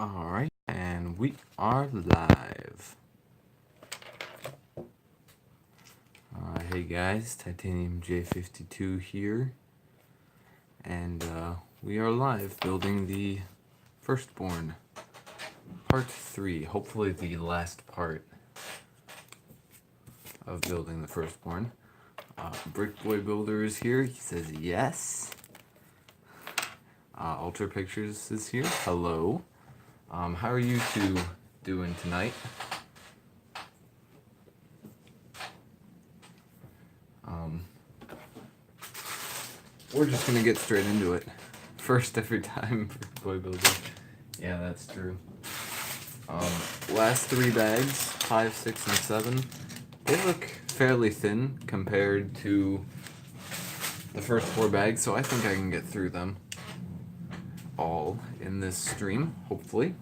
Alright, and we are live. Hey guys, Titanium J52 here, and we are live building the Firstbourne, part 3, hopefully the last part of building the Firstbourne. Brickboy Builder is here, he says yes. Ultra Pictures is here, hello. How are you two doing tonight? We're just gonna get straight into it. First every time for Boy Builder. Yeah, that's true. Last 3 bags, 5, 6, and 7. They look fairly thin compared to the first 4 bags, so I think I can get through them all in this stream, hopefully.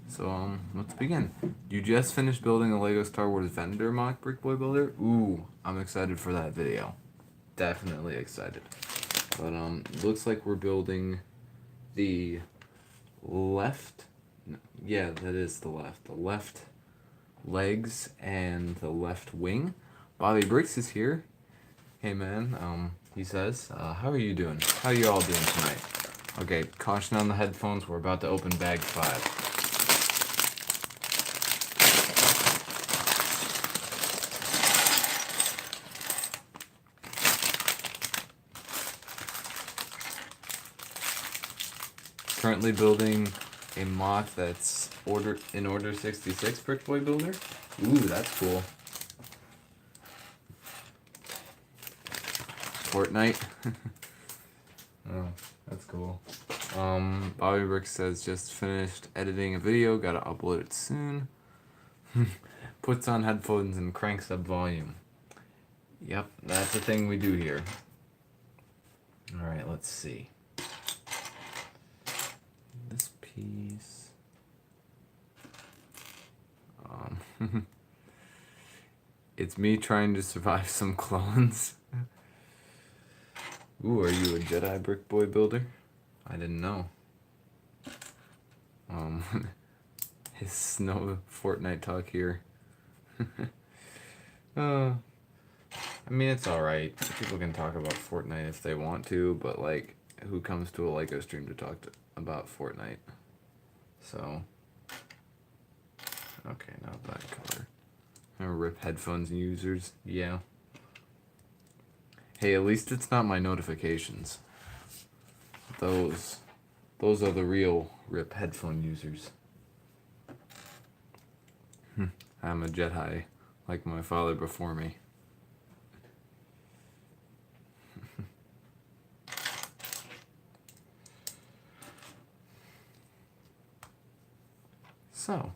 So, let's begin. You just finished building a LEGO Star Wars vendor mock Brick Boy Builder? Ooh, I'm excited for that video. Definitely excited. But, looks like we're building the left, yeah, that is the left legs and the left wing. Bobby Bricks is here. Hey man, he says, how are you doing? How are you all doing tonight? Okay, caution on the headphones, we're about to open bag 5. Currently building a mock that's in order 66 Brick Boy Builder. Ooh, that's cool. Fortnite. Oh, that's cool. Bobby Brick says just finished editing a video, gotta upload it soon. Puts on headphones and cranks up volume. Yep, that's the thing we do here. Alright, let's see. This piece. It's me trying to survive some clones. Ooh, are you a Jedi Brick Boy Builder? I didn't know. His no Fortnite talk here. I mean, it's alright. People can talk about Fortnite if they want to, but like, who comes to a LEGO stream to talk about Fortnite? So, okay, not that color. Rip headphones users, yeah. Hey, at least it's not my notifications. Those are the real rip headphone users. I'm a Jedi, like my father before me. So,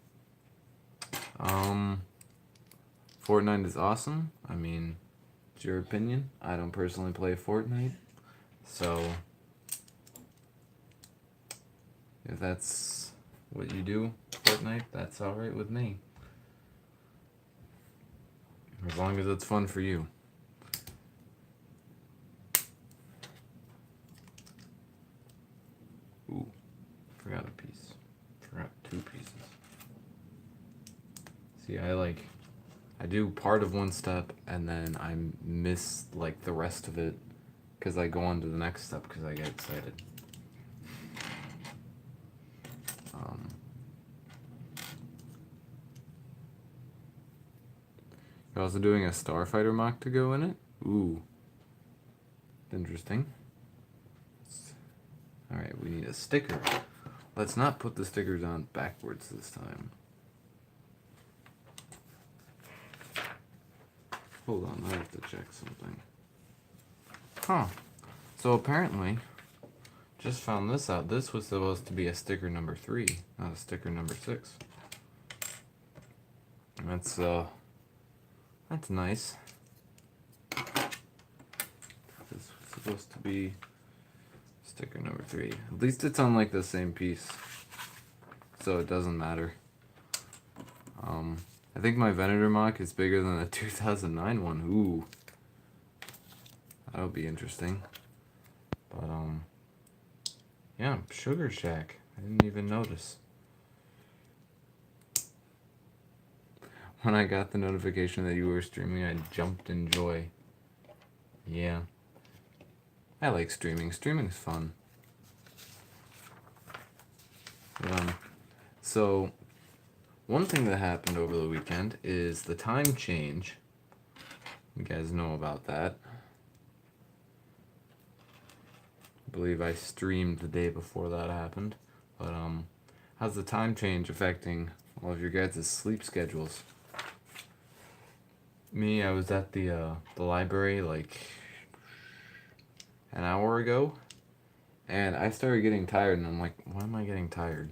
Fortnite is awesome. I mean, it's your opinion. I don't personally play Fortnite, so if that's what you do, Fortnite, that's alright with me. As long as it's fun for you. Ooh, forgot a piece. Forgot 2 pieces. See, I do part of one step and then I miss like the rest of it because I go on to the next step because I get excited. You're also doing a Starfighter mock to go in it? Ooh. Interesting. Alright, we need a sticker. Let's not put the stickers on backwards this time. Hold on, I have to check something. Huh. So apparently, just found this out. This was supposed to be a sticker number 3, not a sticker number 6. That's nice. This was supposed to be sticker number 3. At least it's on like the same piece, so it doesn't matter. I think my Venator mock is bigger than the 2009 one. Ooh, that'll be interesting. But yeah, Sugar Shack. I didn't even notice. When I got the notification that you were streaming, I jumped in joy. Yeah. I like streaming. Streaming's fun. So, one thing that happened over the weekend is the time change. You guys know about that. I believe I streamed the day before that happened. But, how's the time change affecting all of your guys' sleep schedules? Me, I was at the library like an hour ago, and I started getting tired, and I'm like, why am I getting tired?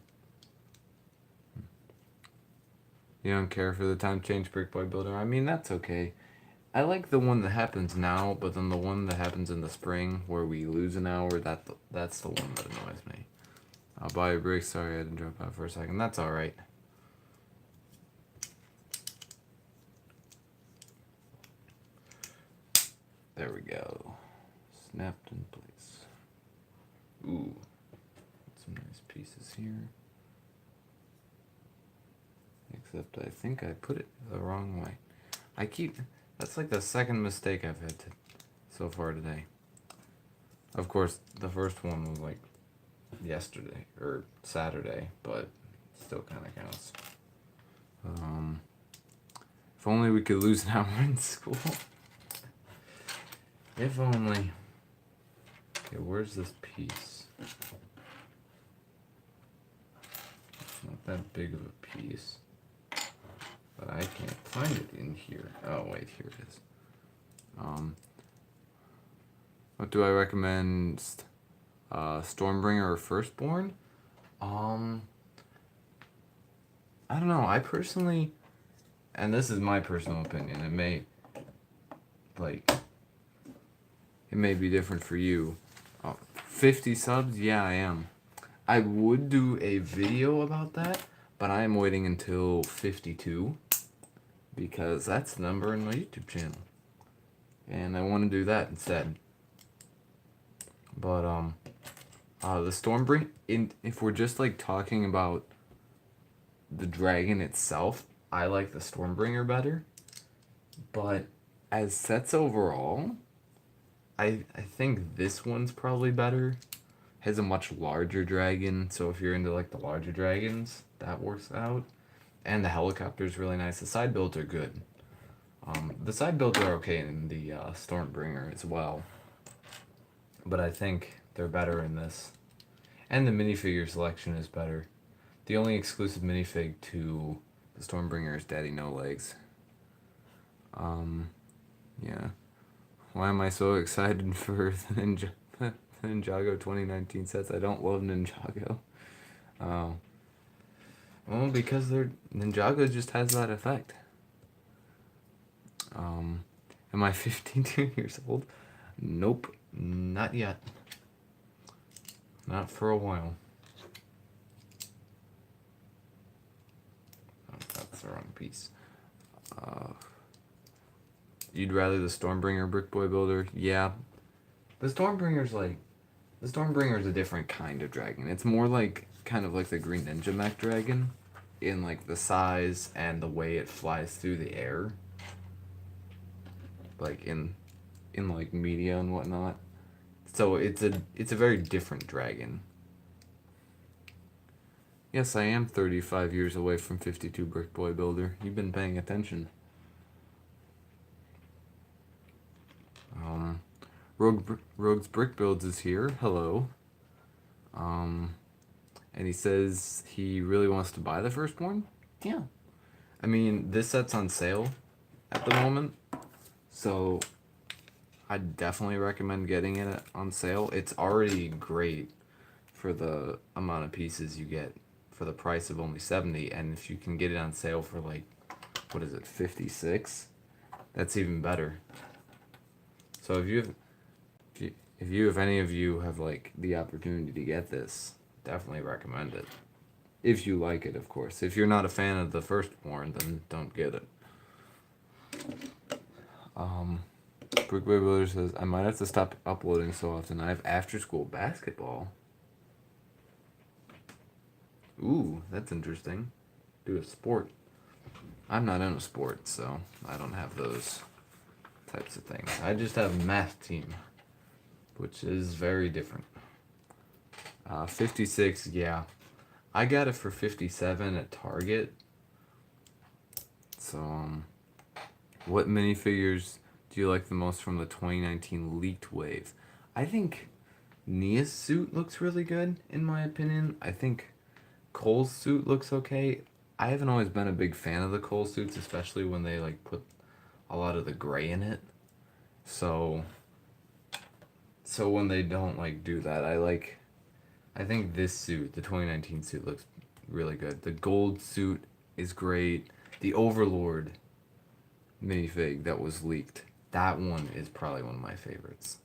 You don't care for the time change, Brick Boy Builder? I mean, that's okay. I like the one that happens now, but then the one that happens in the spring where we lose an hour, that's the one that annoys me. I'll buy a brick. Sorry, I had to drop out for a second. That's alright. There we go. Snapped in place. Ooh. Some nice pieces here. Except I think I put it the wrong way. That's like the second mistake I've had so far today. Of course, the first one was like yesterday or Saturday, but still kind of counts. If only we could lose an hour in school. If only. Okay, where's this piece? It's not that big of a piece. But I can't find it in here. Oh, wait, here it is. What do I recommend? Stormbringer or Firstbourne? I don't know. I personally, and this is my personal opinion, it may be different for you. 50 subs? Yeah, I am. I would do a video about that, but I am waiting until 52 because that's the number in my YouTube channel. And I want to do that instead. But, the Stormbringer, if we're just, like, talking about the dragon itself, I like the Stormbringer better. But as sets overall, I think this one's probably better. Has a much larger dragon, so if you're into, like, the larger dragons, that works out. And the helicopter's really nice. The side builds are good. The side builds are okay in the Stormbringer as well. But I think they're better in this. And the minifigure selection is better. The only exclusive minifig to the Stormbringer is Daddy No Legs. Yeah. Why am I so excited for the Ninjago 2019 sets? I don't love Ninjago. Well, because Ninjago just has that effect. Am I 52 years old? Nope, not yet. Not for a while. Oh, that's the wrong piece. You'd rather the Stormbringer Brick Boy Builder? Yeah. The Stormbringer's a different kind of dragon. It's more like, kind of like the Green Ninja Mech Dragon in, like, the size and the way it flies through the air. Like, in like, media and whatnot. So, it's a very different dragon. Yes, I am 35 years away from 52 Brick Boy Builder. You've been paying attention. Rogue's Brick Builds is here. Hello. And he says he really wants to buy the Firstbourne. Yeah. I mean, this set's on sale at the moment, so I'd definitely recommend getting it on sale. It's already great for the amount of pieces you get for the price of only 70, and if you can get it on sale for, like, what is it, 56? That's even better. So if any of you have, like, the opportunity to get this, definitely recommend it. If you like it, of course. If you're not a fan of the Firstbourne, then don't get it. Brickboy Builder says, I might have to stop uploading so often. I have after-school basketball. Ooh, that's interesting. Do a sport. I'm not in a sport, so I don't have those types of things. I just have a math team, which is very different. 56, yeah. I got it for 57 at Target. So, what minifigures do you like the most from the 2019 leaked wave? I think Nia's suit looks really good, in my opinion. I think Cole's suit looks okay. I haven't always been a big fan of the Cole suits, especially when they like put a lot of the gray in it. So when they don't like do that, I think this suit, the 2019 suit, looks really good. The gold suit is great. The Overlord minifig that was leaked, that one is probably one of my favorites.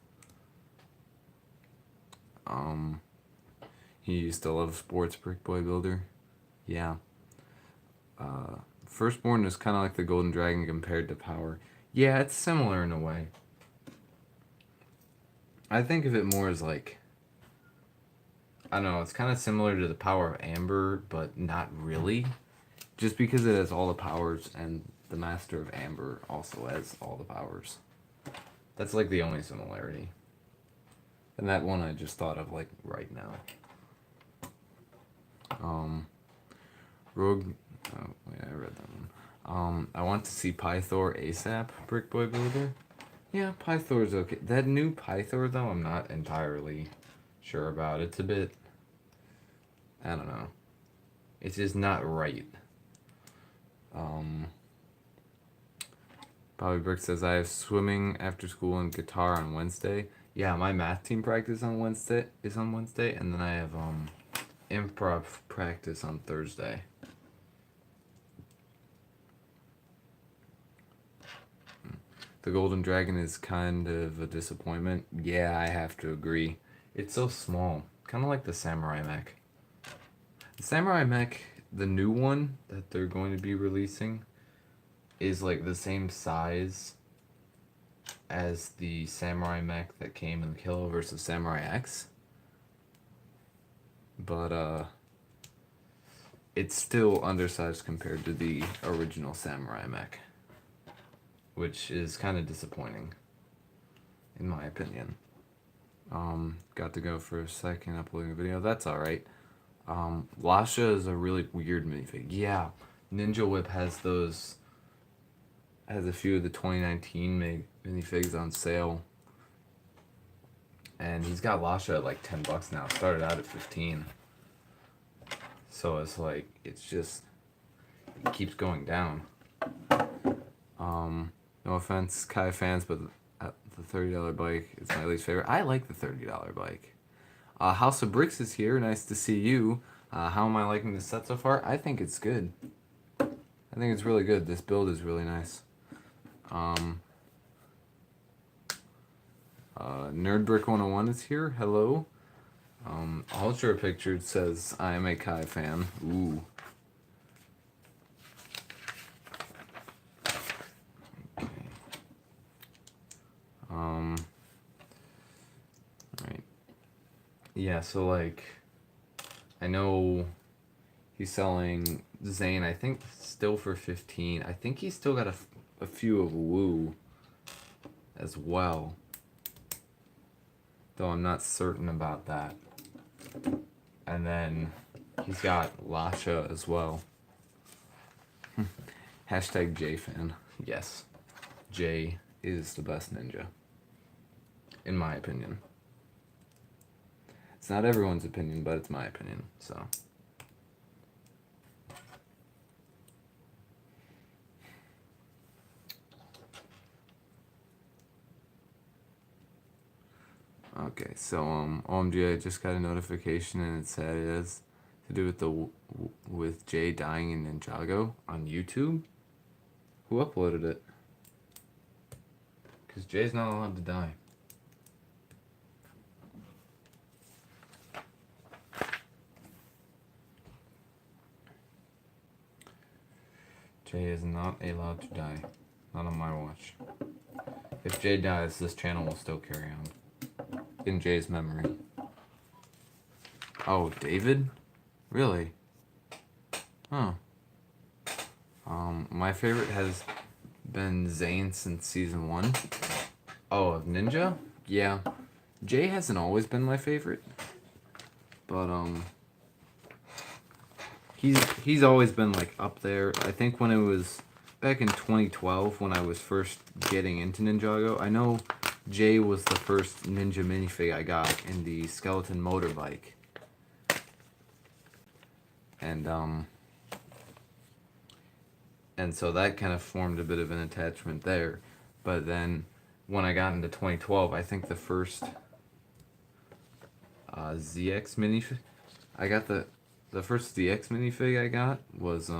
He used to love sports, Brick Boy Builder. Yeah. Firstbourne is kind of like the Golden Dragon compared to Power. Yeah, it's similar in a way. I think of it more as like, I don't know, it's kind of similar to the Power of Amber, but not really. Just because it has all the powers, and the Master of Amber also has all the powers. That's like the only similarity. And that one I just thought of like right now. Rogue. Oh wait, I read that one. I want to see Pythor ASAP. Brick Boy Builder. Yeah, Pythor's okay. That new Pythor though, I'm not entirely sure about. It's a bit. I don't know. It's just not right. Bobby Brick says I have swimming after school and guitar on Wednesday. Yeah, my math team practice on Wednesday, and then I have improv practice on Thursday. The Golden Dragon is kind of a disappointment. Yeah, I have to agree. It's so small, kind of like the Samurai Mech. The Samurai Mech, the new one that they're going to be releasing, is like the same size as the Samurai Mech that came in Kilo vs. Samurai X. But it's still undersized compared to the original Samurai Mech, which is kind of disappointing, in my opinion. Got to go for a second uploading a video. That's alright. Lasha is a really weird minifig. Yeah, Ninja Whip has those. Has a few of the 2019 minifigs on sale. And he's got Lasha at like $10 now. Started out at 15. So it's like, it's just, it keeps going down. No offense, Kai fans, but the $30 bike is my least favorite. I like the $30 bike. House of Bricks is here. Nice to see you. How am I liking the set so far? I think it's good. I think it's really good. This build is really nice. Nerd Brick 101 is here. Hello. Ultra Pictured says I am a Kai fan. Ooh. Okay. Right. Yeah, so like, I know he's selling Zane, I think still for 15. I think he's still got a few of Wu as well, though I'm not certain about that. And then he's got Lasha as well. Hashtag JFan. Yes, Jay is the best ninja, in my opinion. It's not everyone's opinion, but it's my opinion, so. Okay, so OMG, I just got a notification and it said it has to do with Jay dying in Ninjago on YouTube. Who uploaded it? Because Jay's not allowed to die. Jay is not allowed to die. Not on my watch. If Jay dies, this channel will still carry on. In Jay's memory. Oh, David? Really? Huh. My favorite has been Zane since season 1. Oh, of Ninja? Yeah. Jay hasn't always been my favorite. But he's always been like up there. I think when it was back in 2012 when I was first getting into Ninjago, I know Jay was the first Ninja minifig I got in the skeleton motorbike. And so that kind of formed a bit of an attachment there. But then when I got into 2012, I think the first ZX minifig I got the first ZX minifig I got was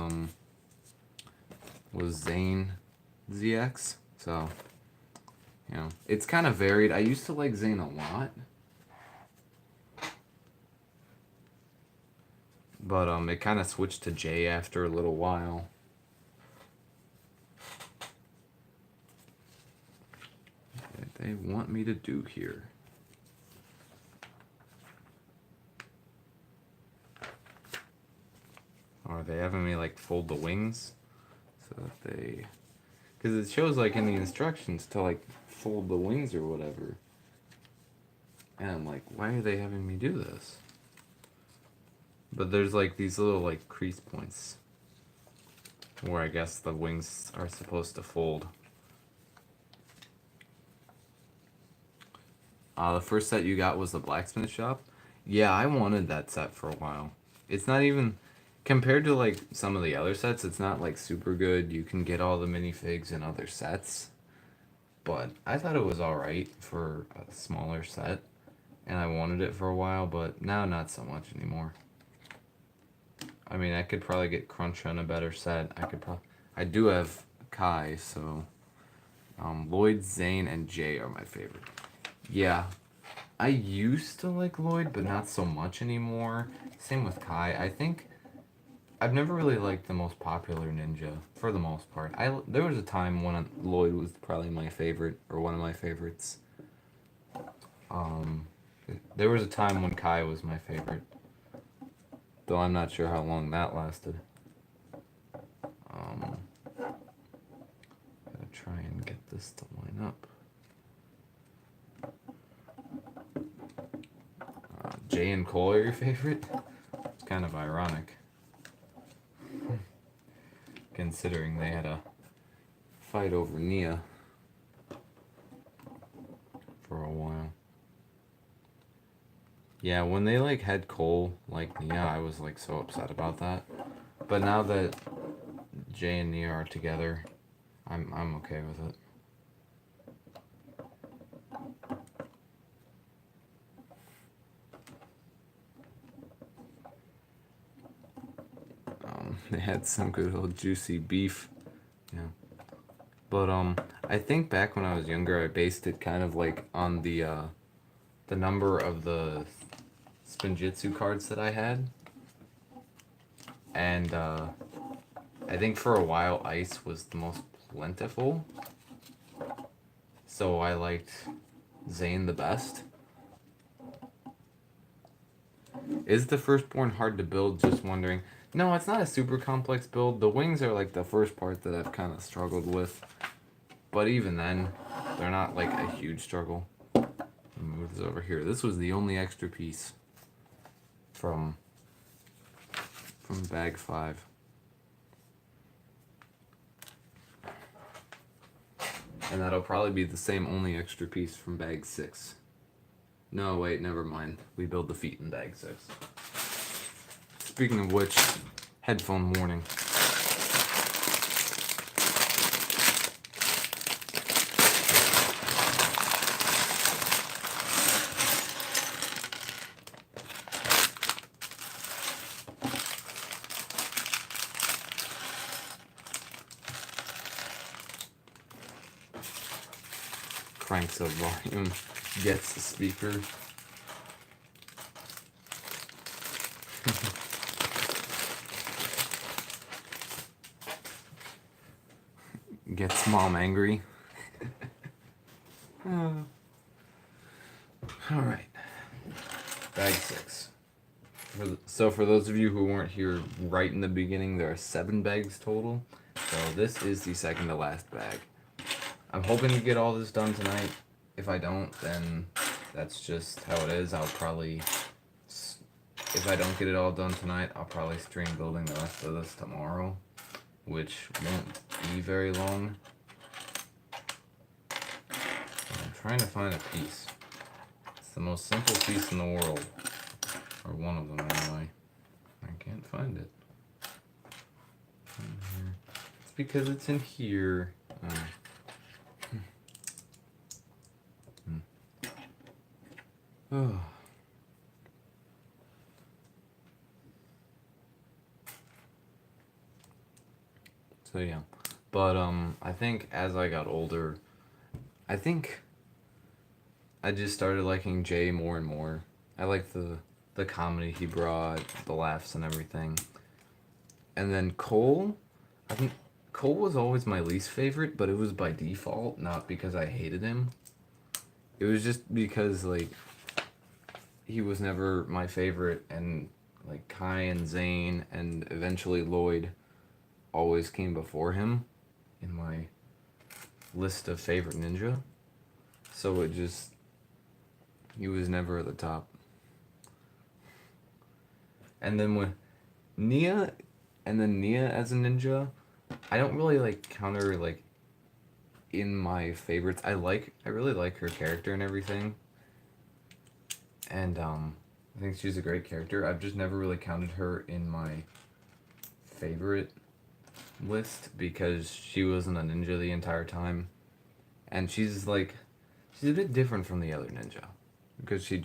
Zane ZX. So, you know, it's kind of varied. I used to like Zane a lot. But it kind of switched to Jay after a little while. What they want me to do here? Are they having me like fold the wings so that they, because it shows like in the instructions to like fold the wings or whatever, and I'm like, why are they having me do this? But there's like these little like crease points where I guess the wings are supposed to fold. The first set you got was the blacksmith shop. Yeah, I wanted that set for a while. It's not even, compared to like some of the other sets, it's not like super good. You can get all the minifigs in other sets. But I thought it was alright for a smaller set. And I wanted it for a while, but now not so much anymore. I mean, I could probably get Crunch on a better set. I do have Kai, so Lloyd, Zane, and Jay are my favorite. Yeah, I used to like Lloyd, but not so much anymore. Same with Kai. I think I've never really liked the most popular ninja for the most part. There was a time when Lloyd was probably my favorite or one of my favorites. There was a time when Kai was my favorite, though I'm not sure how long that lasted. Gotta try and get this to line up. Jay and Cole are your favorite? It's kind of ironic, considering they had a fight over Nia for a while. Yeah, when they like had Cole like Nia, I was like so upset about that. But now that Jay and Nia are together, I'm okay with it. They had some good old juicy beef. Yeah. But I think back when I was younger, I based it kind of like on the number of the Spinjitzu cards that I had. And I think for a while Ice was the most plentiful. So I liked Zane the best. Is the Firstbourne hard to build? Just wondering. No, it's not a super complex build. The wings are like the first part that I've kind of struggled with. But even then, they're not like a huge struggle. Move this over here. This was the only extra piece from bag 5. And that'll probably be the same only extra piece from bag 6. No, wait, never mind. We build the feet in bag 6. Speaking of which, headphone warning. Cranks up volume, gets the speaker. Gets mom angry. Alright. Bag 6. So for those of you who weren't here right in the beginning, there are 7 bags total. So this is the second to last bag. I'm hoping to get all this done tonight. If I don't, then that's just how it is. If I don't get it all done tonight, I'll probably stream building the rest of this tomorrow, which won't be very long. I'm trying to find a piece. It's the most simple piece in the world, or one of them anyway. I can't find it. It's because it's in here. Oh. So yeah, but I think as I got older, I think I just started liking Jay more and more. I like the comedy he brought, the laughs and everything. And then Cole, I think Cole was always my least favorite, but it was by default, not because I hated him. It was just because like he was never my favorite, and like Kai and Zane and eventually Lloyd always came before him in my list of favorite ninja. So he was never at the top. And then with Nia as a ninja, I don't really like count her like in my favorites. I really like her character and everything. And I think she's a great character. I've just never really counted her in my favorite list because she wasn't a ninja the entire time. And she's a bit different from the other ninja because she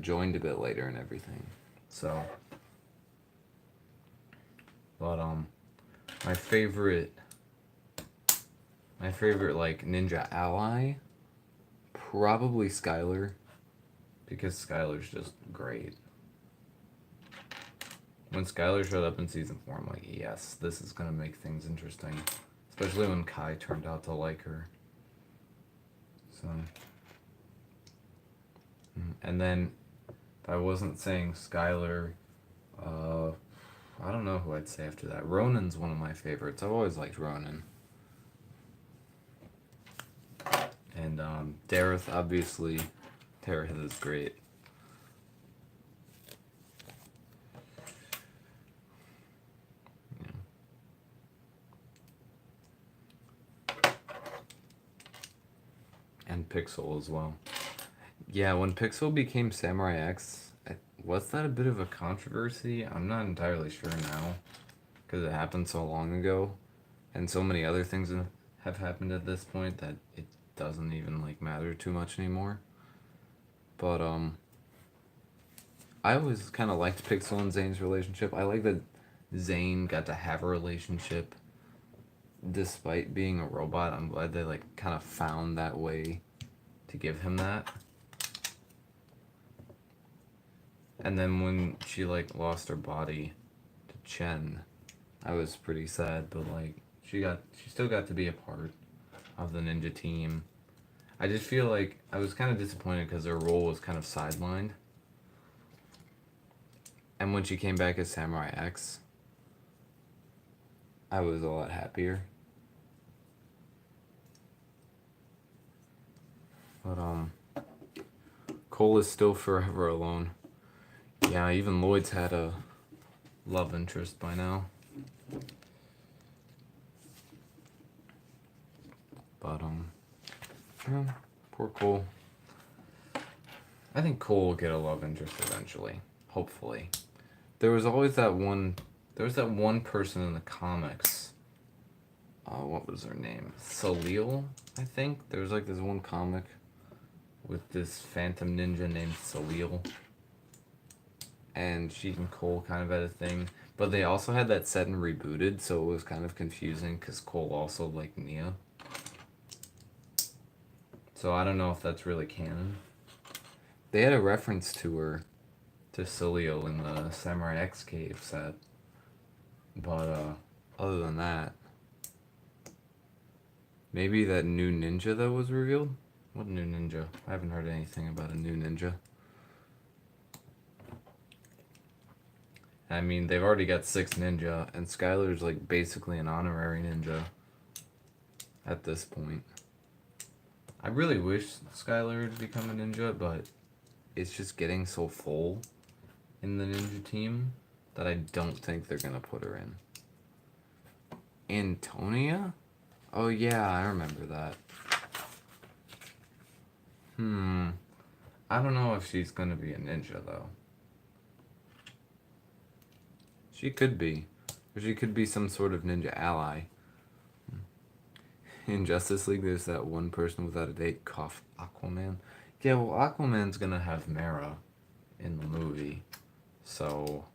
joined a bit later and everything. So, but my favorite like ninja ally, probably Skylar, because Skylar's just great. When Skylar showed up in season 4, I'm like, yes, this is gonna make things interesting. Especially when Kai turned out to like her. So, and then if I wasn't saying Skylar, I don't know who I'd say after that. Ronan's one of my favorites. I've always liked Ronan. And Dareth, obviously, Dareth is great. Yeah. And Pixel as well. Yeah, when Pixel became Samurai X, was that a bit of a controversy? I'm not entirely sure now, because it happened so long ago, and so many other things have happened at this point that it doesn't even like matter too much anymore. But I always kind of liked Pixel and Zane's relationship. I like that Zane got to have a relationship despite being a robot. I'm glad they like kind of found that way to give him that. And then when she like lost her body to Chen, I was pretty sad, but like she still got to be a part of the ninja team. I just feel like I was kind of disappointed because her role was kind of sidelined. And when she came back as Samurai X, I was a lot happier. But Cole is still forever alone. Yeah, even Lloyd's had a love interest by now. But yeah, poor Cole. I think Cole will get a love interest eventually, hopefully. There was that one person in the comics. What was her name? Salil, I think. There was like this one comic with this phantom ninja named Salil. And she and Cole kind of had a thing. But they also had that set and rebooted, so it was kind of confusing because Cole also liked Nia. So I don't know if that's really canon. They had a reference to her, to Salil in the Samurai X Cave set. But other than that, maybe that new ninja that was revealed? What new ninja? I haven't heard anything about a new ninja. I mean, they've already got 6 ninja, and Skylar's like basically an honorary ninja at this point. I really wish Skylar would become a ninja, but it's just getting so full in the ninja team that I don't think they're gonna put her in. Antonia? Oh yeah, I remember that. I don't know if she's gonna be a ninja though. She could be. Or she could be some sort of ninja ally. In Justice League, there's that one person without a date, cough, Aquaman. Yeah, well, Aquaman's gonna have Mera in the movie. So,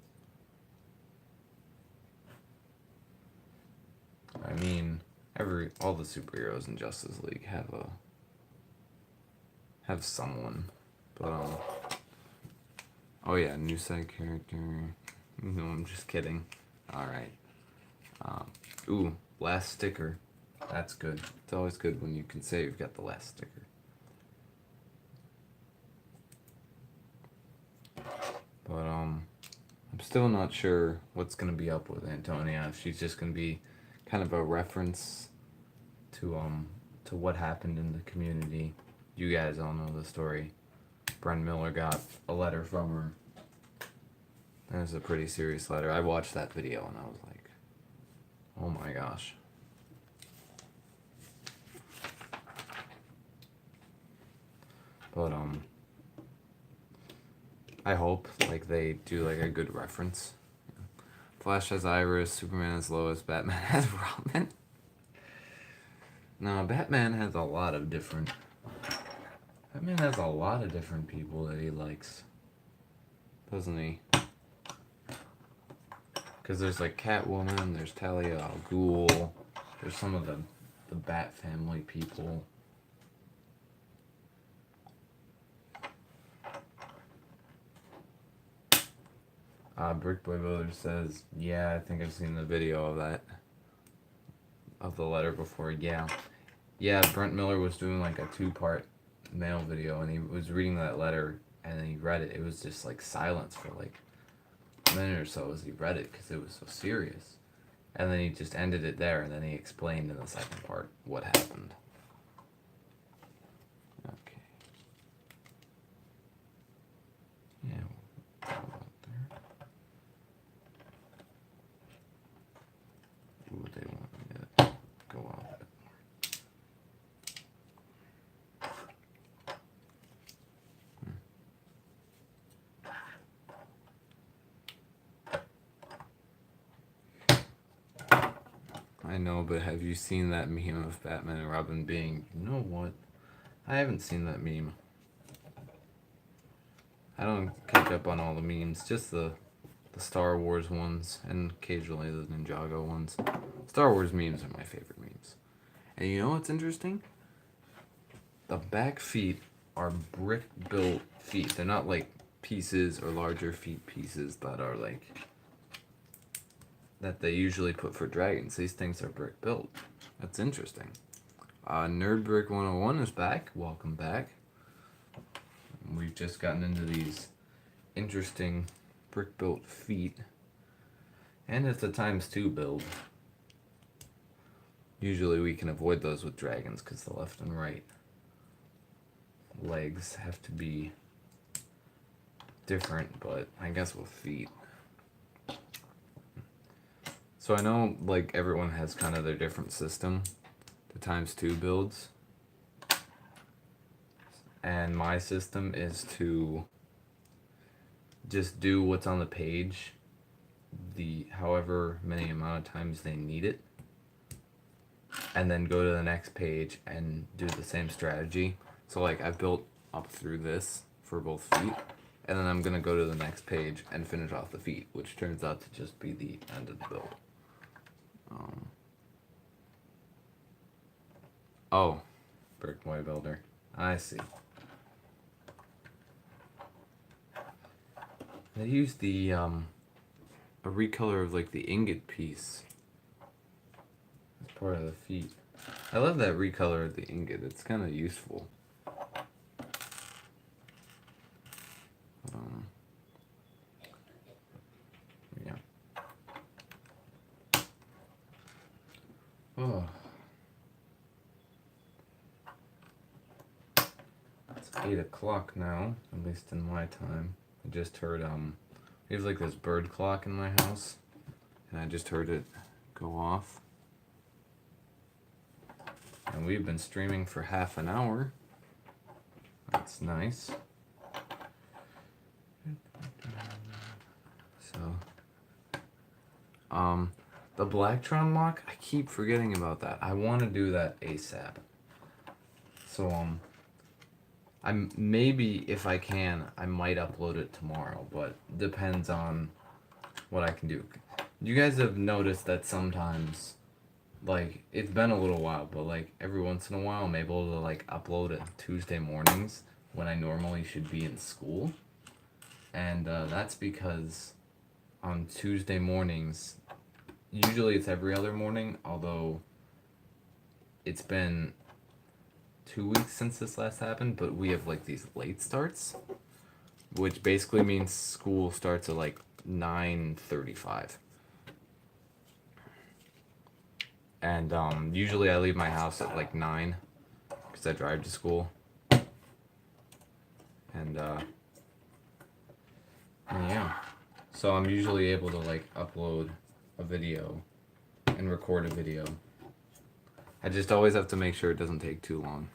I mean, all the superheroes in Justice League have someone. But, oh yeah, new side character. No, I'm just kidding. Alright. Ooh, last sticker. That's good. It's always good when you can say you've got the last sticker. But, I'm still not sure what's gonna be up with Antonia. If she's just gonna be kind of a reference to what happened in the community. You guys all know the story. Brent Miller got a letter from her. And it's a pretty serious letter. I watched that video and I was like, oh my gosh. But I hope like they do like a good reference. Flash has Iris, Superman has Lois, Batman has Robin. No, Batman has a lot of different people that he likes, doesn't he? Because there's like Catwoman, there's Talia al Ghul, there's some of the Bat family people. Brick Boy Builder says, yeah, I think I've seen the video of that. Of the letter before, yeah. Yeah, Brent Miller was doing like a 2-part mail video and he was reading that letter and then he read it. It was just like silence for like a minute or so as he read it because it was so serious. And then he just ended it there and then he explained in the second part what happened. Okay. Yeah. Ooh, they want me to go out a bit more. I know, but have you seen that meme of Batman and Robin being, you know what? I haven't seen that meme. I don't catch up on all the memes, just the Star Wars ones, and occasionally the Ninjago ones. Star Wars memes are my favorite memes. And you know what's interesting? The back feet are brick-built feet. They're not like pieces or larger feet pieces that are like... that they usually put for dragons. These things are brick-built. That's interesting. Nerd Brick 101 is back. Welcome back. We've just gotten into these interesting brick-built feet. And it's a ×2 build. Usually we can avoid those with dragons because the left and right legs have to be different, but I guess with feet. So I know like everyone has kind of their different system, the ×2 builds. And my system is to just do what's on the page however many amount of times they need it, and then go to the next page and do the same strategy. So like I've built up through this for both feet, and then I'm gonna go to the next page and finish off the feet, which turns out to just be the end of the build. Oh, Brick Boy Builder, I see. They used the a recolor of like the ingot piece as part of the feet. I love that recolor of the ingot. It's kind of useful. Yeah. Oh. It's 8 o'clock now, at least in my time. I just heard, we have like this bird clock in my house, and I just heard it go off. And we've been streaming for half an hour. That's nice. So, the Blacktron mock, I keep forgetting about that. I want to do that ASAP. So, I'm maybe if I can, I might upload it tomorrow, but depends on what I can do. You guys have noticed that sometimes, like, it's been a little while, but like every once in a while I'm able to like upload it Tuesday mornings when I normally should be in school. And that's because on Tuesday mornings, usually it's every other morning, although it's been 2 weeks since this last happened, but we have like these late starts, which basically means school starts at like 9:35. And usually I leave my house at like 9 because I drive to school. And yeah, so I'm usually able to like upload a video and record a video. I just always have to make sure it doesn't take too long.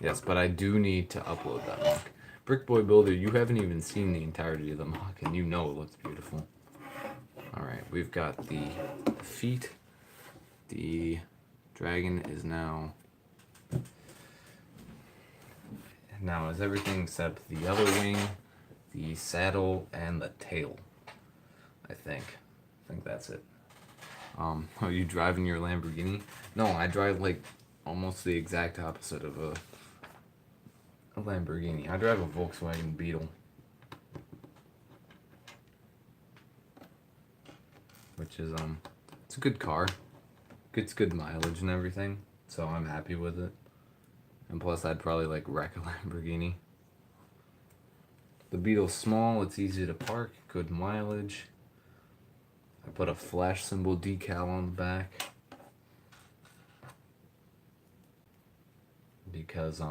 Yes, but I do need to upload that mock. Brick Boy Builder, you haven't even seen the entirety of the mock, and you know it looks beautiful. Alright, we've got the feet. The dragon is now is everything except the other wing, the saddle, and the tail. I think that's it. Are you driving your Lamborghini? No, I drive like almost the exact opposite of a Lamborghini. I drive a Volkswagen Beetle, which is it's a good car. Gets good mileage and everything, so I'm happy with it. And plus, I'd probably like wreck a Lamborghini. The Beetle's small, it's easy to park, good mileage. I put a flash symbol decal on the back because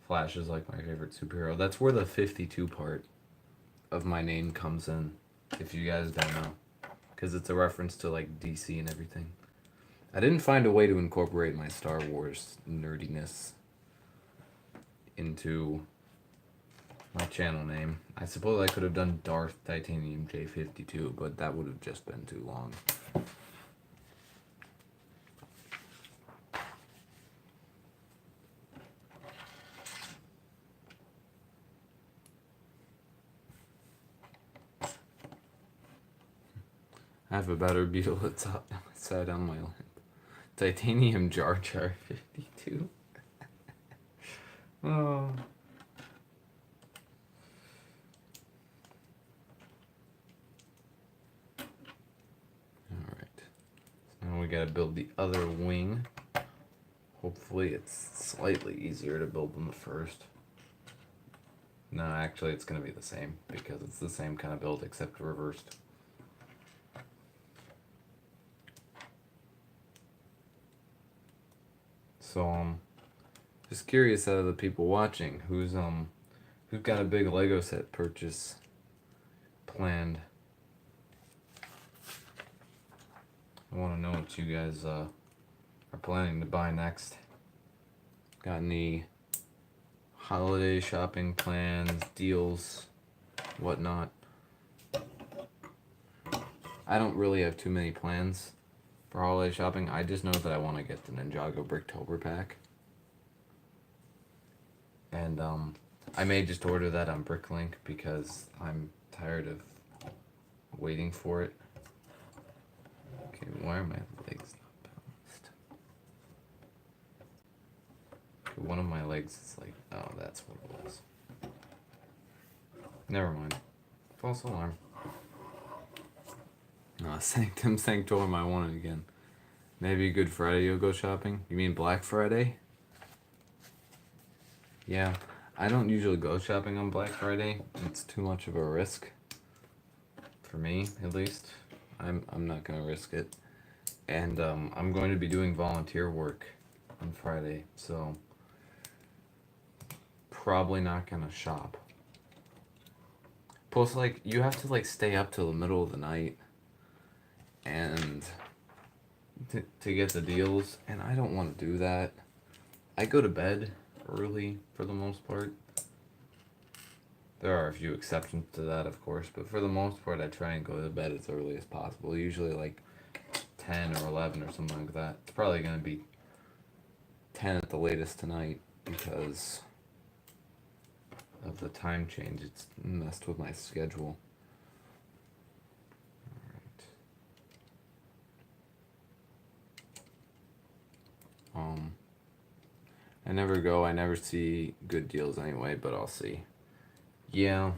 Flash is like my favorite superhero. That's where the 52 part of my name comes in, if you guys don't know, because it's a reference to like DC and everything. I didn't find a way to incorporate my Star Wars nerdiness into my channel name. I suppose I could have done Darth Titanium J52, but that would have just been too long. I have a better Beetle that's outside on my lamp. Titanium Jar Jar 52. Oh. Alright. So now we gotta build the other wing. Hopefully it's slightly easier to build than the first. No, actually it's gonna be the same because it's the same kind of build except reversed. So, just curious out of the people watching, who's got a big Lego set purchase planned? I want to know what you guys are planning to buy next. Got any holiday shopping plans, deals, whatnot? I don't really have too many plans for holiday shopping. I just know that I want to get the Ninjago Bricktober pack. And I may just order that on Bricklink because I'm tired of waiting for it. Okay, why are my legs not balanced? Okay, one of my legs is like, oh, that's what it was. Never mind. False alarm. Sanctum Sanctorum, I want it again. Maybe Good Friday you'll go shopping? You mean Black Friday? Yeah, I don't usually go shopping on Black Friday. It's too much of a risk. For me, at least. I'm not gonna risk it. And I'm going to be doing volunteer work on Friday, so probably not gonna shop. Plus, like, you have to like stay up till the middle of the night and to get the deals, and I don't want to do that. I go to bed early for the most part. There are a few exceptions to that, of course, but for the most part, I try and go to bed as early as possible. Usually like 10 or 11 or something like that. It's probably going to be 10 at the latest tonight because of the time change. It's messed with my schedule. Alright. I never go, I never see good deals anyway, but I'll see. Yeah.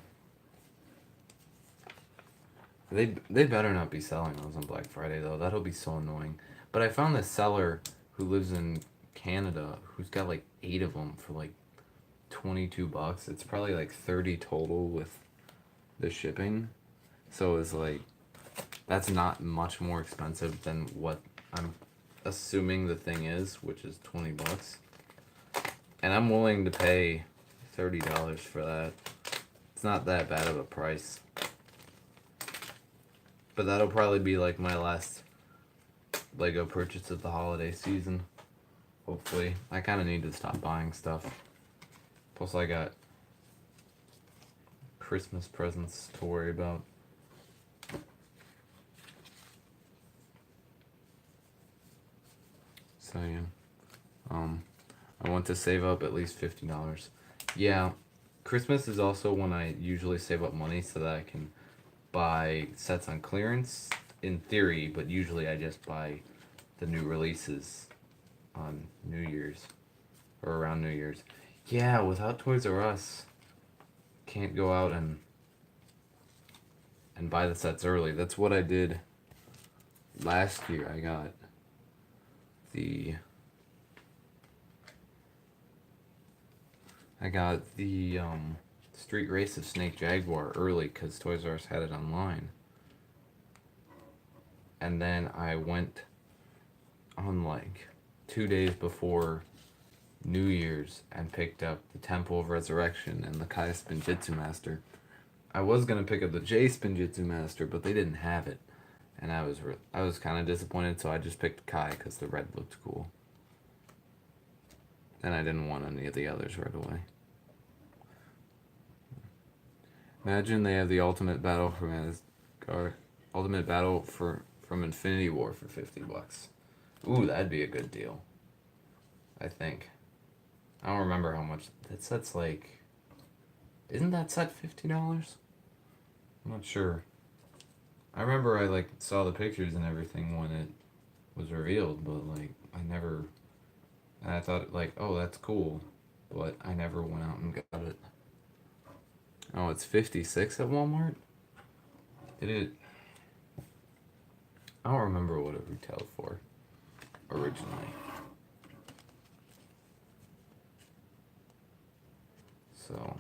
They better not be selling those on Black Friday though. That'll be so annoying. But I found this seller who lives in Canada who's got like 8 of them for like $22. It's probably like 30 total with the shipping. So it's like that's not much more expensive than what I'm assuming the thing is, which is $20. And I'm willing to pay $30 for that. It's not that bad of a price. But that'll probably be like my last Lego purchase of the holiday season. Hopefully. I kind of need to stop buying stuff. Plus I got Christmas presents to worry about. So yeah. I want to save up at least $50. Yeah. Christmas is also when I usually save up money so that I can buy sets on clearance in theory, but usually I just buy the new releases on New Year's or around New Year's. Yeah, without Toys R Us, can't go out and buy the sets early. That's what I did last year. I got the Street Race of Snake Jaguar early because Toys R Us had it online. And then I went on like 2 days before New Year's and picked up the Temple of Resurrection and the Kai Spinjitzu Master. I was gonna pick up the J Spinjitzu Master, but they didn't have it, and I was kind of disappointed. So I just picked Kai because the red looked cool, and I didn't want any of the others right away. Imagine they have the Ultimate Battle from Asgard, Ultimate Battle from Infinity War for $50. Ooh, that'd be a good deal. I think. I don't remember how much that set's like. Isn't that set $50? I'm not sure. I remember I like saw the pictures and everything when it was revealed, but like and I thought like, oh, that's cool, but I never went out and got it. Oh, it's 56 at Walmart? I don't remember what it retailed for originally. So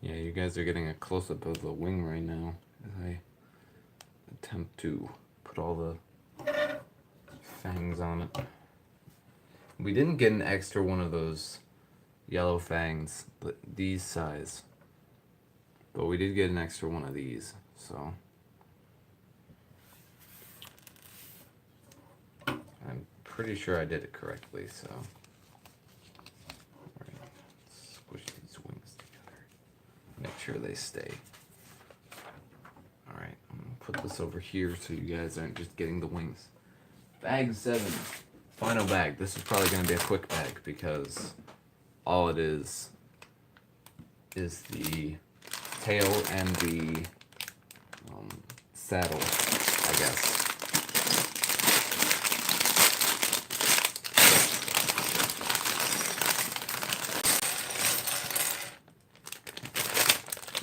yeah, you guys are getting a close-up of the wing right now as I attempt to put all the fangs on it. We didn't get an extra one of those yellow fangs, these size, but we did get an extra one of these, so I'm pretty sure I did it correctly, so alright, squish these wings together, make sure they stay. Alright, I'm gonna put this over here so you guys aren't just getting the wings. Bag 7, final bag. This is probably gonna be a quick bag because all it is the tail and the saddle, I guess.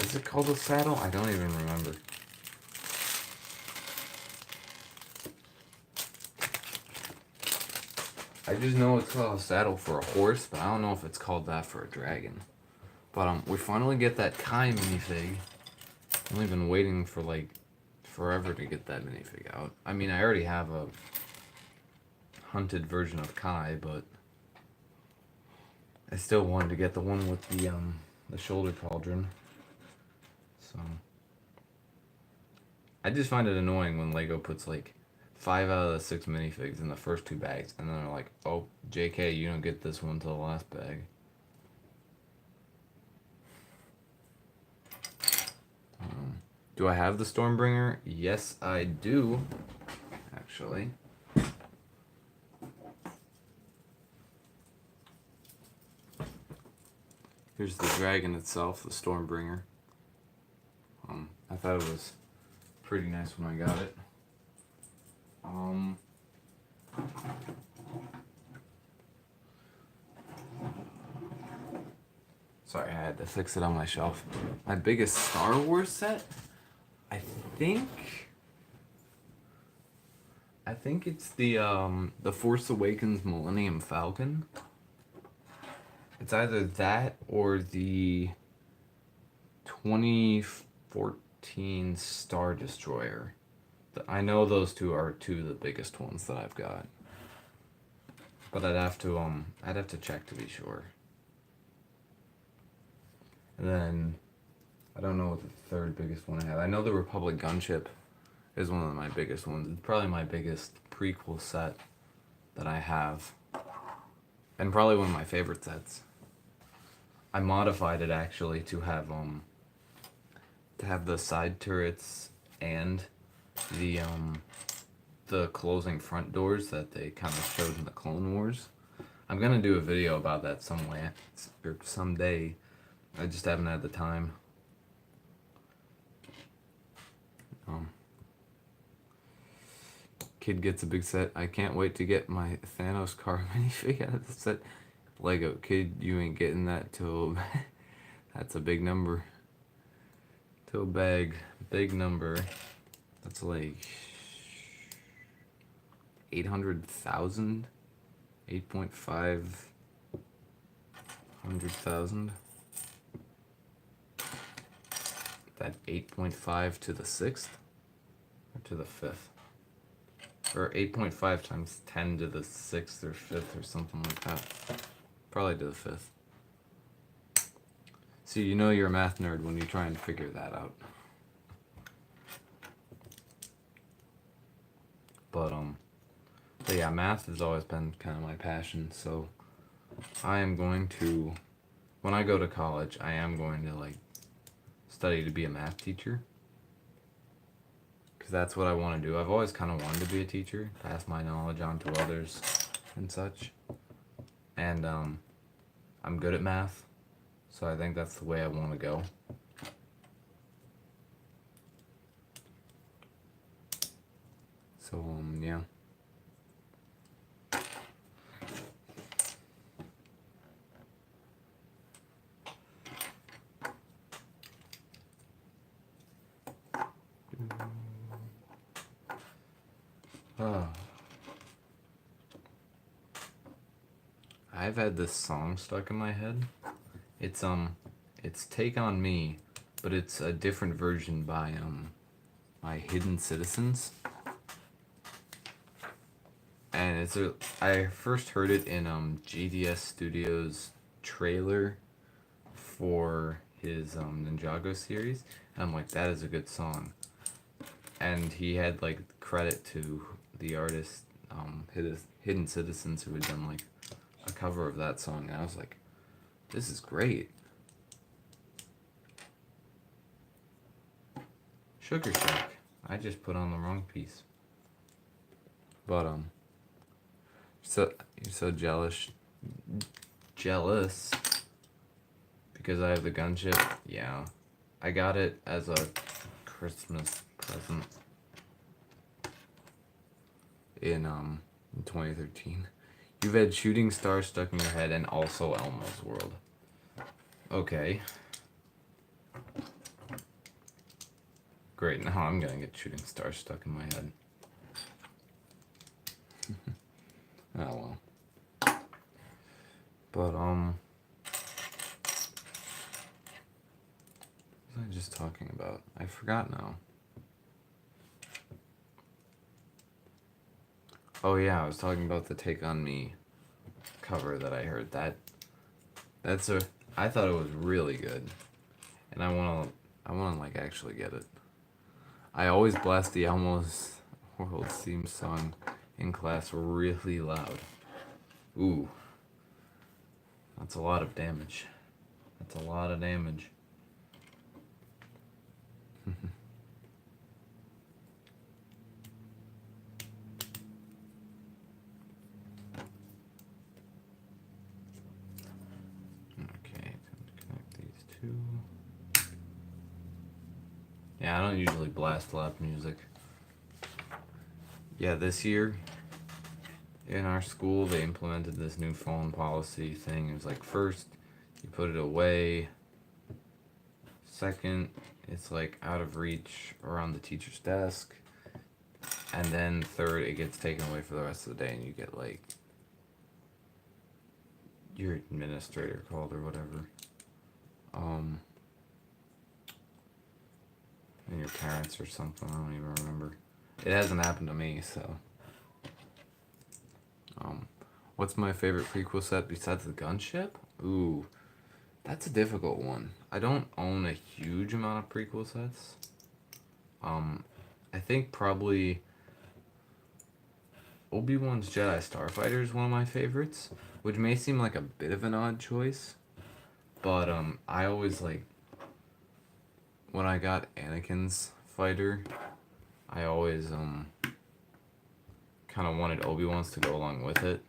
Is it called a saddle? I don't even remember. I just know it's called a saddle for a horse, but I don't know if it's called that for a dragon. But we finally get that Kai minifig. I've only been waiting for like forever to get that minifig out. I mean, I already have a hunted version of Kai, but I still wanted to get the one with the shoulder pauldron. So I just find it annoying when Lego puts like 5 out of the 6 minifigs in the first 2 bags, and then they're like, "Oh, JK, you don't get this one till the last bag." Do I have the Stormbringer? Yes, I do. Actually. Here's the dragon itself, the Stormbringer. I thought it was pretty nice when I got it. Sorry, I had to fix it on my shelf. My biggest Star Wars set? I think it's the Force Awakens Millennium Falcon. It's either that or the 2014 Star Destroyer. I know those two are 2 of the biggest ones that I've got. But I'd have to check to be sure. And then I don't know what the 3rd biggest one I have. I know the Republic Gunship is one of my biggest ones. It's probably my biggest prequel set that I have. And probably one of my favorite sets. I modified it actually to have the side turrets and the closing front doors that they kind of showed in the Clone Wars. I'm gonna do a video about that someday. I just haven't had the time. Kid gets a big set. I can't wait to get my Thanos car minifig out of the set. Lego, kid, you ain't getting that till... That's a big number. Till bag. Big number. That's like... 800,000? 8.5... 100,000? That 8.5 to the 6th? Or to the 5th? Or 8.5 times 10 to the 6th or 5th or something like that. Probably to the 5th. See, you know you're a math nerd when you try and figure that out. But yeah, math has always been kind of my passion, so I am going to, when I go to college, I am going to like study to be a math teacher. Because that's what I want to do. I've always kind of wanted to be a teacher, pass my knowledge on to others and such. And I'm good at math, so I think that's the way I want to go. So, yeah. I've had this song stuck in my head. It's Take On Me, but it's a different version by Hidden Citizens. And I first heard it in GDS Studios trailer for his Ninjago series, and I'm like, that is a good song. And he had like credit to the artist Hidden Citizens, who had done like a cover of that song, and I was like, this is great. Sugar Shack. I just put on the wrong piece. But so you're so jealous because I have the gunship. Yeah, I got it as a Christmas present in 2013. You've had Shooting Star stuck in your head and also Elmo's World. Okay. Great, now I'm gonna get Shooting Star stuck in my head. Oh well. forgot now. Oh yeah, I was talking about the Take On Me cover that I heard. I thought it was really good. And I wanna like actually get it. I always blast the Almost World theme song in class really loud. Ooh, that's a lot of damage. That's a lot of damage. Okay, time to connect these two. Yeah, I don't usually blast loud music. Yeah, this year in our school they implemented this new phone policy thing. It was like, first you put it away, second it's like out of reach or on the teacher's desk, and then third it gets taken away for the rest of the day and you get like your administrator called or whatever. And your parents or something, I don't even remember. It hasn't happened to me, so. What's my favorite prequel set besides the gunship? Ooh, that's a difficult one. I don't own a huge amount of prequel sets. I think probably Obi-Wan's Jedi Starfighter is one of my favorites, which may seem like a bit of an odd choice, but I always like when I got Anakin's fighter, I always kind of wanted Obi-Wan's to go along with it,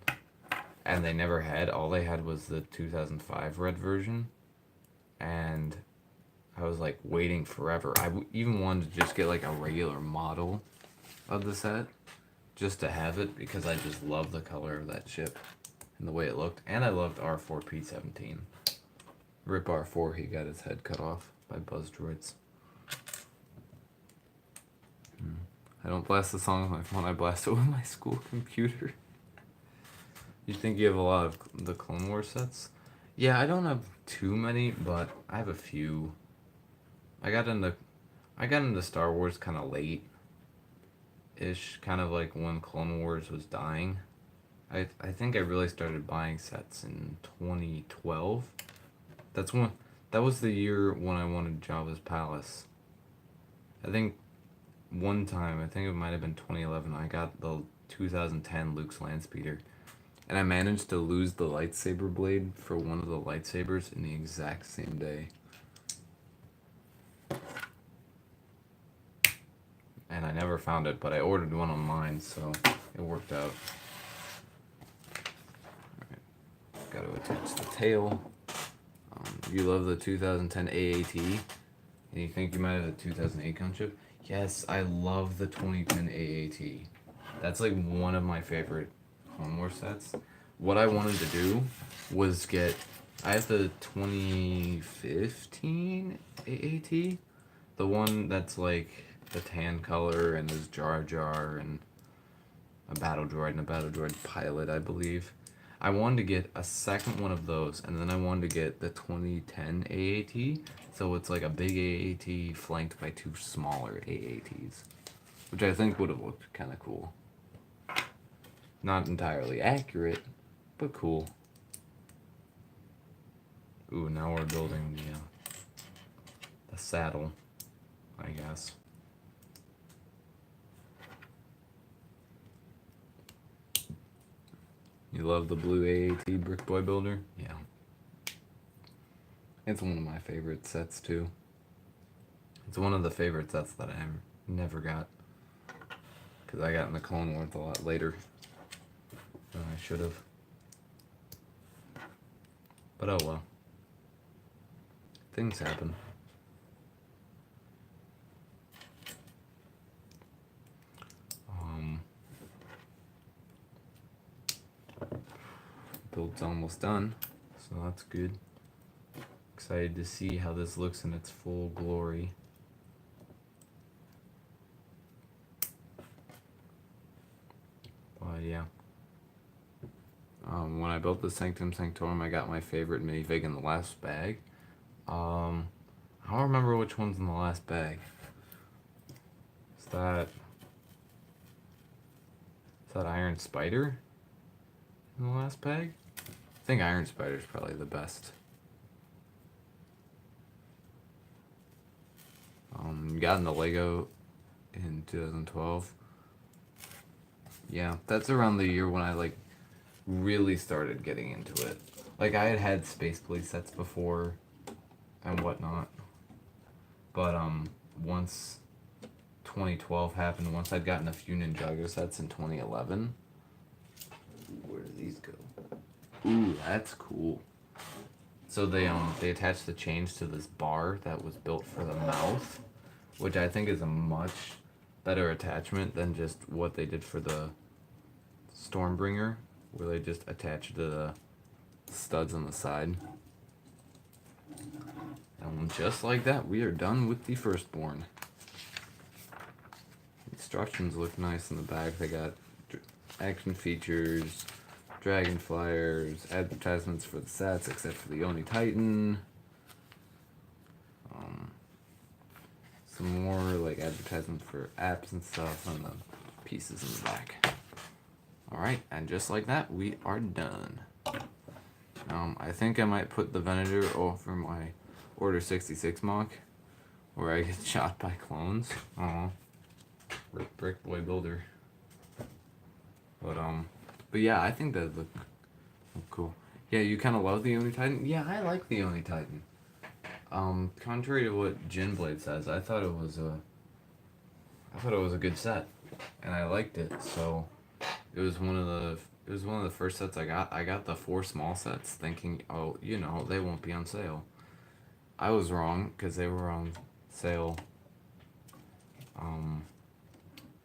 and they never had. All they had was the 2005 red version, and I was like waiting forever. Even wanted to just get like a regular model of the set just to have it because I just love the color of that ship and the way it looked, and I loved R4P17. Rip R4, he got his head cut off by Buzz Droids. I don't blast the song with my phone, I blast it with my school computer. You think you have a lot of the Clone Wars sets? Yeah, I don't have too many, but I have a few. I got into Star Wars kind of late ish, kind of like when Clone Wars was dying. I think I really started buying sets in 2012. That was the year when I wanted Jabba's Palace. I think one time, I think it might have been 2011, I got the 2010 Luke's Landspeeder. And I managed to lose the lightsaber blade for one of the lightsabers in the exact same day. And I never found it, but I ordered one online, so it worked out. Alright, gotta attach the tail. You love the 2010 AAT, and you think you might have the 2008 gunship? Yes, I love the 2010 AAT. That's like one of my favorite Clone Wars sets. What I wanted to do was I have the 2015 AAT, the one that's like the tan color and there's Jar Jar and a battle droid and a battle droid pilot, I believe. I wanted to get a second one of those, and then I wanted to get the 2010 AAT, so it's like a big AAT flanked by two smaller AATs, which I think would have looked kind of cool. Not entirely accurate, but cool. Ooh, now we're building the saddle, I guess. You love the blue AAT Brick Boy Builder? Yeah. It's one of my favorite sets, too. It's one of the favorite sets that I never got. Because I got in the Clone Wars a lot later than I should have. But oh well. Things happen. Build's almost done, so that's good. Excited to see how this looks in its full glory. But yeah. When I built the Sanctum Sanctorum, I got my favorite minifig in the last bag. I don't remember which one's in the last bag. Is that Iron Spider in the last bag? I think Iron Spider is probably the best. Got into Lego in 2012. Yeah, that's around the year when I like really started getting into it. Like I had Space Police sets before and whatnot. But once 2012 happened, once I'd gotten a few Ninjago sets in 2011. Where do these go? Ooh, that's cool. So they attached the chains to this bar that was built for the mouth, which I think is a much better attachment than just what they did for the Stormbringer, where they just attached the studs on the side. And just like that, we are done with the Firstbourne. Instructions look nice in the back. They got action features, dragon flyers, advertisements for the sets, except for the Oni Titan. Some more like advertisements for apps and stuff, and the pieces in the back. Alright, and just like that, we are done. I think I might put the Venator over my Order 66 mock, where I get shot by clones. Aw. Brick Boy Builder. But yeah, I think that look cool. Yeah, you kind of love the Oni Titan? Yeah, I like the Oni Titan. Contrary to what Jinblade says, I thought it was a good set, and I liked it. So it was one of the first sets I got. I got the 4 small sets, thinking, oh, they won't be on sale. I was wrong because they were on sale.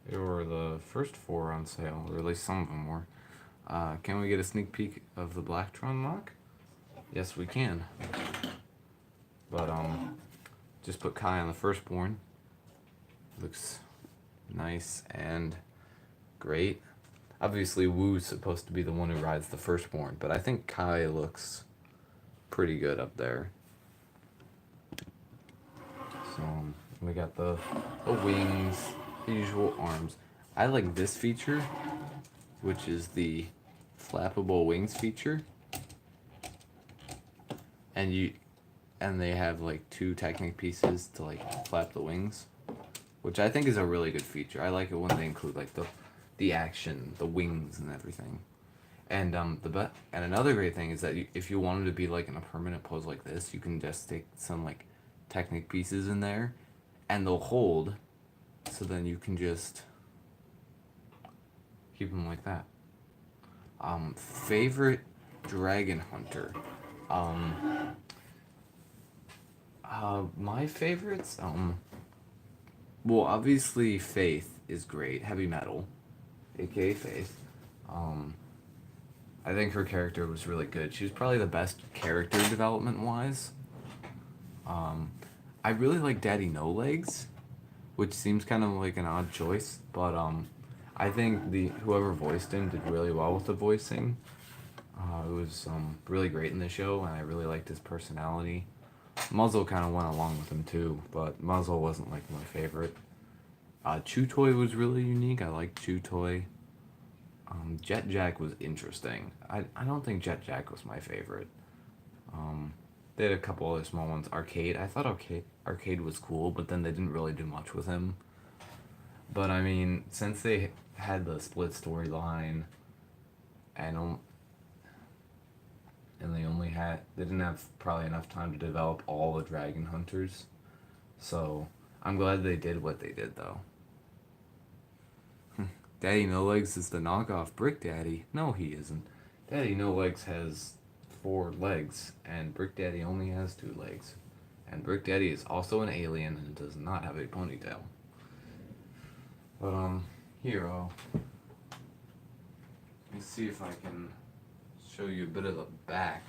They were the first 4 on sale, or at least some of them were. Can we get a sneak peek of the Blacktron mock? Yes, we can. But just put Kai on the Firstbourne. Looks nice and great. Obviously, Wu's supposed to be the one who rides the Firstbourne, but I think Kai looks pretty good up there. So we got the wings, the usual arms. I like this feature, which is the flappable wings feature. And they have like 2 Technic pieces to like flap the wings, which I think is a really good feature. I like it when they include like the action, the wings, and everything. And and another great thing is that if you wanted to be like in a permanent pose like this, you can just stick some like Technic pieces in there, and they'll hold. So then you can just keep them like that. Favorite Dragon Hunter. My favorites, well, obviously Faith is great, Heavy Metal, aka Faith. I think her character was really good. She was probably the best character development-wise. I really like Daddy No Legs, which seems kind of like an odd choice, but I think whoever voiced him did really well with the voicing. It was really great in the show, and I really liked his personality. Muzzle kind of went along with him too, but Muzzle wasn't like my favorite. Chew Toy was really unique. I liked Chew Toy. Jet Jack was interesting. I don't think Jet Jack was my favorite. They had a couple other small ones. Arcade. I thought Arcade was cool, but then they didn't really do much with him. But I mean, since they had the split storyline, and they didn't have probably enough time to develop all the Dragon Hunters. So I'm glad they did what they did though. Daddy No Legs is the knockoff Brick Daddy. No, he isn't. Daddy No Legs has 4 legs, and Brick Daddy only has 2 legs. And Brick Daddy is also an alien and does not have a ponytail. But here let me see if I can show you a bit of the back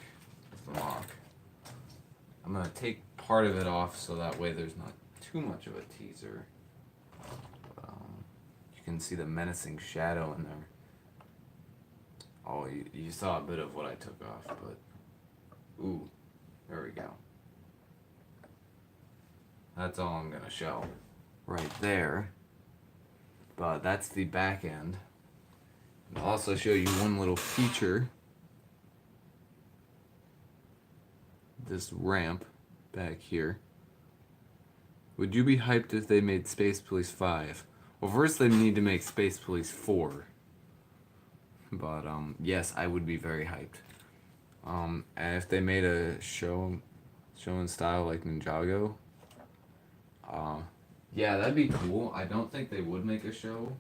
of the mock. I'm gonna take part of it off so that way there's not too much of a teaser. You can see the menacing shadow in there. Oh, you saw a bit of what I took off, but ooh, there we go. That's all I'm gonna show right there. But that's the back end. And I'll also show you one little feature. This ramp back here. Would you be hyped if they made Space Police 5? Well, first they need to make Space Police 4. But, yes, I would be very hyped. And if they made a show in style like Ninjago, yeah, that'd be cool. I don't think they would make a show.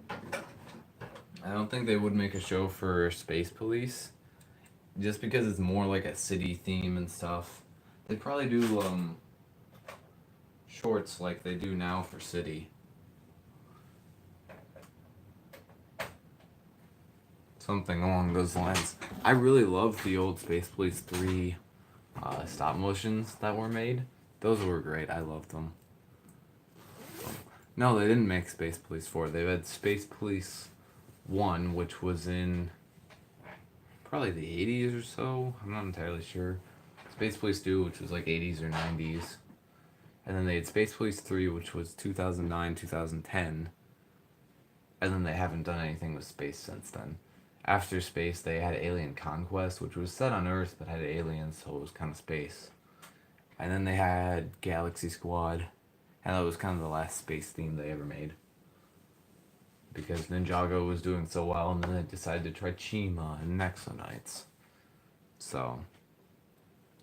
I don't think they would make a show for Space Police. Just because it's more like a city theme and stuff. They'd probably do, shorts like they do now for City. Something along those lines. I really love the old Space Police 3 stop motions that were made. Those were great. I loved them. No, they didn't make Space Police 4. They had Space Police 1, which was in probably the 80s or so. I'm not entirely sure. Space Police 2, which was like 80s or 90s. And then they had Space Police 3, which was 2009, 2010. And then they haven't done anything with space since then. After space, they had Alien Conquest, which was set on Earth but had aliens, so it was kind of space. And then they had Galaxy Squad, and that was kind of the last space theme they ever made. Because Ninjago was doing so well, and then they decided to try Chima and Nexonites. So,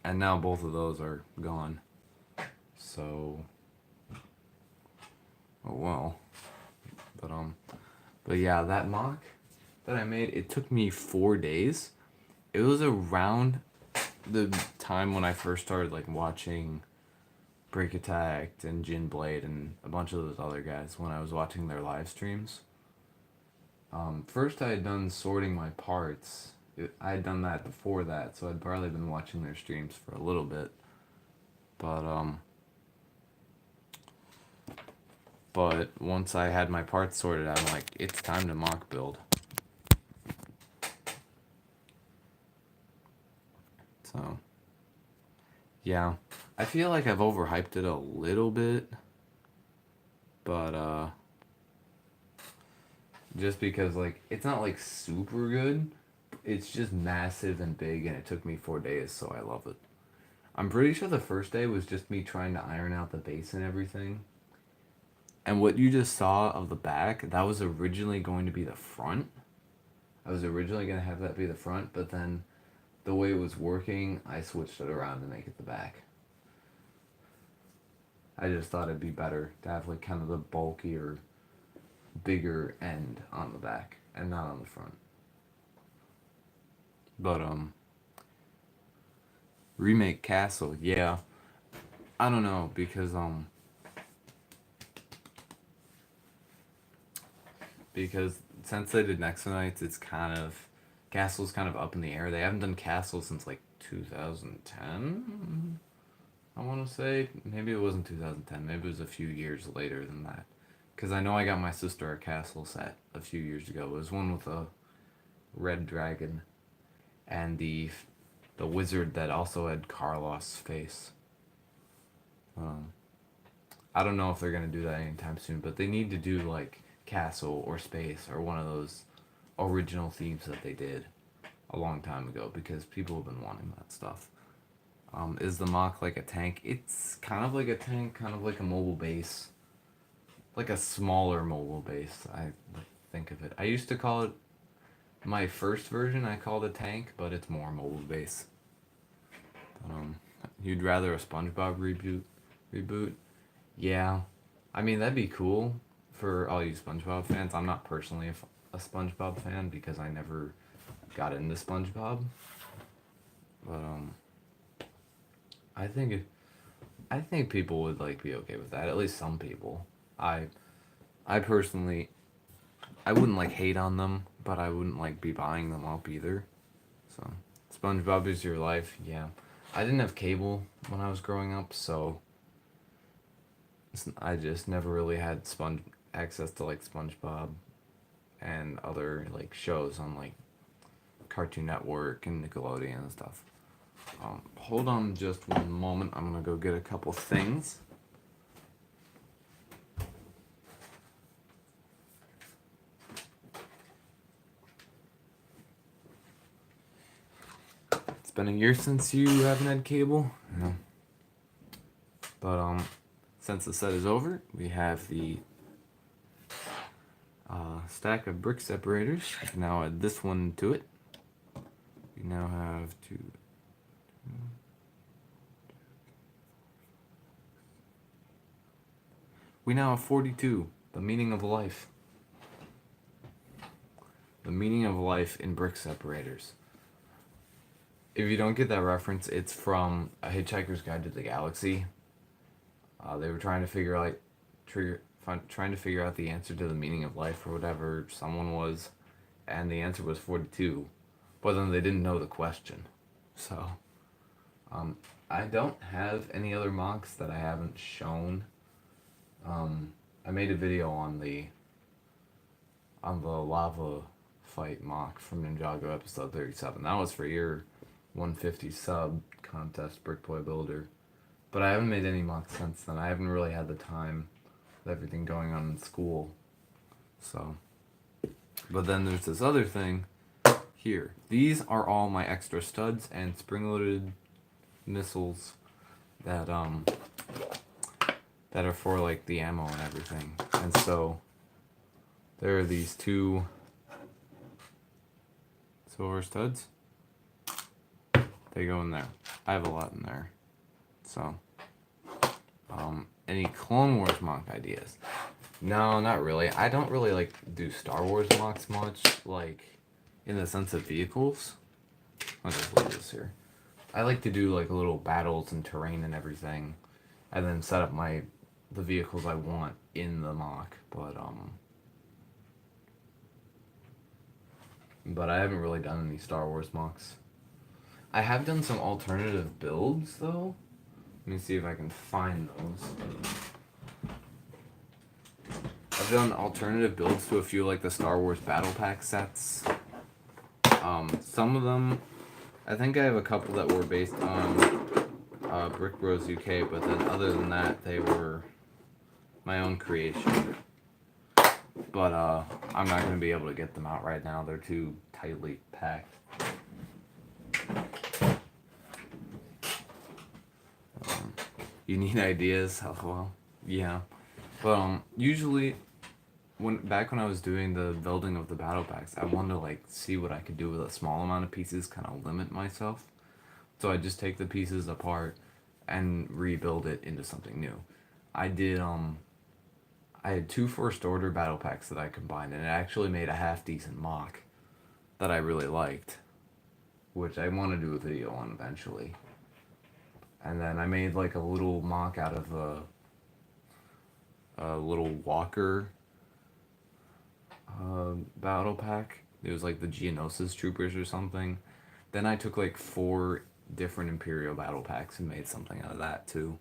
and now both of those are gone. So, oh well. But yeah, that mock that I made, it took me 4 days. It was around the time when I first started like watching Break Attack and Jin Blade and a bunch of those other guys when I was watching their live streams. First I had done sorting my parts. I had done that before that, so I'd probably been watching their streams for a little bit. But once I had my parts sorted, I'm like, it's time to mock build. So, yeah. I feel like I've overhyped it a little bit. But, just because, like, it's not, like, super good. It's just massive and big, and it took me 4 days, so I love it. I'm pretty sure the first day was just me trying to iron out the base and everything. And what you just saw of the back, that was originally going to be the front. I was originally going to have that be the front, but then the way it was working, I switched it around to make it the back. I just thought it'd be better to have like kind of the bulkier, bigger end on the back and not on the front. But, remake Castle, yeah. I don't know, because since they did Nexonites, it's kind of, Castle's kind of up in the air. They haven't done Castle since like 2010, I want to say. Maybe it wasn't 2010, maybe it was a few years later than that. Because I know I got my sister a Castle set a few years ago. It was one with a red dragon and the wizard that also had Carlos' face. I don't know if they're going to do that anytime soon, but they need to do like Castle or Space or one of those original themes that they did a long time ago, because people have been wanting that stuff. Is the mock like a tank? It's kind of like a tank, kind of like a mobile base. Like a smaller mobile base, I think of it. I used to call it, my first version, I called it tank, but it's more mobile base. You'd rather a SpongeBob reboot? Yeah. I mean, that'd be cool for all you SpongeBob fans. I'm not personally a SpongeBob fan because I never got into SpongeBob. But, I think people would, like, be okay with that. At least some people. I personally, I wouldn't, like, hate on them, but I wouldn't, like, be buying them up either. So, SpongeBob is your life, yeah. I didn't have cable when I was growing up, so I just never really had access to, like, SpongeBob and other, like, shows on, like, Cartoon Network and Nickelodeon and stuff. Hold on just one moment. I'm gonna go get a couple things. been a year since you haven't had cable. Yeah. But since the set is over, we have the stack of brick separators. We can now add this one to it. We now have two. We now have 42. The meaning of life. The meaning of life in brick separators. If you don't get that reference, it's from A Hitchhiker's Guide to the Galaxy. They were trying to figure out the answer to the meaning of life or whatever someone was, and the answer was 42. But then they didn't know the question. So, I don't have any other mocks that I haven't shown. I made a video on the lava fight mock from Ninjago episode 37. That was for your 150 sub contest Brick Boy Builder. But I haven't made any mocks since then. I haven't really had the time with everything going on in school. So, but then there's this other thing here. These are all my extra studs and spring-loaded missiles that are for like the ammo and everything. And so there are these two silver studs. They go in there. I have a lot in there. So any Clone Wars mock ideas? No, not really. I don't really like do Star Wars mocks much, like in the sense of vehicles. I'll just leave this here. I like to do like little battles and terrain and everything, and then set up the vehicles I want in the mock. But I haven't really done any Star Wars mocks. I have done some alternative builds though. Let me see if I can find those. I've done alternative builds to a few like the Star Wars Battle Pack sets. Some of them, I think I have a couple that were based on Brick Bros UK, but then other than that, they were my own creation. But I'm not going to be able to get them out right now. They're too tightly packed. You need ideas? Well, yeah. But usually, back when I was doing the building of the battle packs, I wanted to like see what I could do with a small amount of pieces, kind of limit myself. So I just take the pieces apart and rebuild it into something new. I had two first order battle packs that I combined, and it actually made a half decent mock that I really liked, which I want to do a video on eventually. And then I made like a little mock out of a little walker battle pack. It was like the Geonosis Troopers or something. Then I took like 4 different Imperial battle packs and made something out of that too.